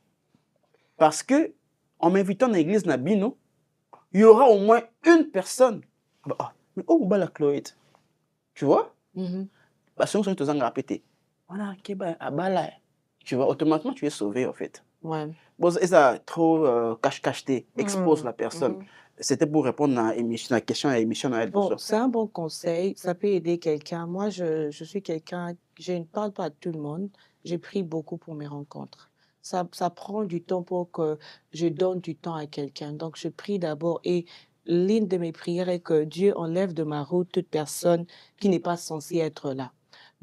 S3: Parce que en m'invitant à l'église Nabino, il y aura au moins une personne. Mais où va la Chloé? Tu vois? Parce que nous sommes répétés. Voilà, abala. Tu vois, automatiquement tu es sauvé en fait.
S1: Ouais.
S3: Bon, ça trop cache-cacheté, expose la personne. C'était pour répondre à la question à l'émission.
S1: Bon, c'est un bon conseil. Ça peut aider quelqu'un. Moi, je suis quelqu'un, je ne parle pas à tout le monde. J'ai pris beaucoup pour mes rencontres. Ça prend du temps pour que je donne du temps à quelqu'un. Donc, je prie d'abord. Et l'une de mes prières est que Dieu enlève de ma route toute personne qui n'est pas censée être là.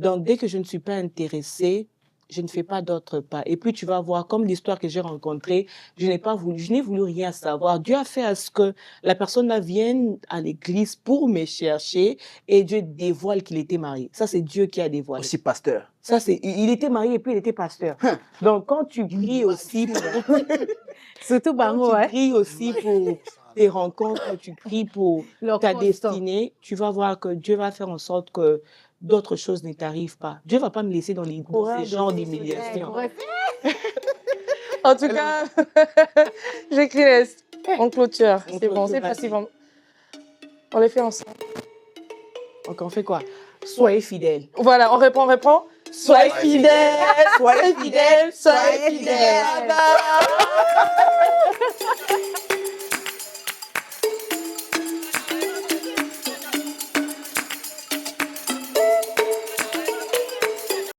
S1: Donc, dès que je ne suis pas intéressée, je ne fais pas d'autres pas. Et puis, tu vas voir, comme l'histoire que j'ai rencontrée, je n'ai voulu rien savoir. Dieu a fait à ce que la personne-là vienne à l'église pour me chercher et Dieu dévoile qu'il était marié. Ça, c'est Dieu qui a dévoilé.
S3: Aussi pasteur.
S1: Ça, il était marié et puis il était pasteur. Donc, quand tu pries aussi pour...
S5: Surtout Bango,
S1: tu pries aussi pour tes rencontres, quand tu pries pour ta destinée, tu vas voir que Dieu va faire en sorte que d'autres choses ne t'arrivent pas. Dieu ne va pas me laisser dans ces genres d'humiliation.
S2: En tout cas, j'écris on clôture. C'est bon, c'est facile. On les fait ensemble.
S1: Donc, on fait quoi? Soyez fidèles.
S2: Voilà, on répond. Soyez fidèles,
S1: soyez fidèles, soyez fidèles.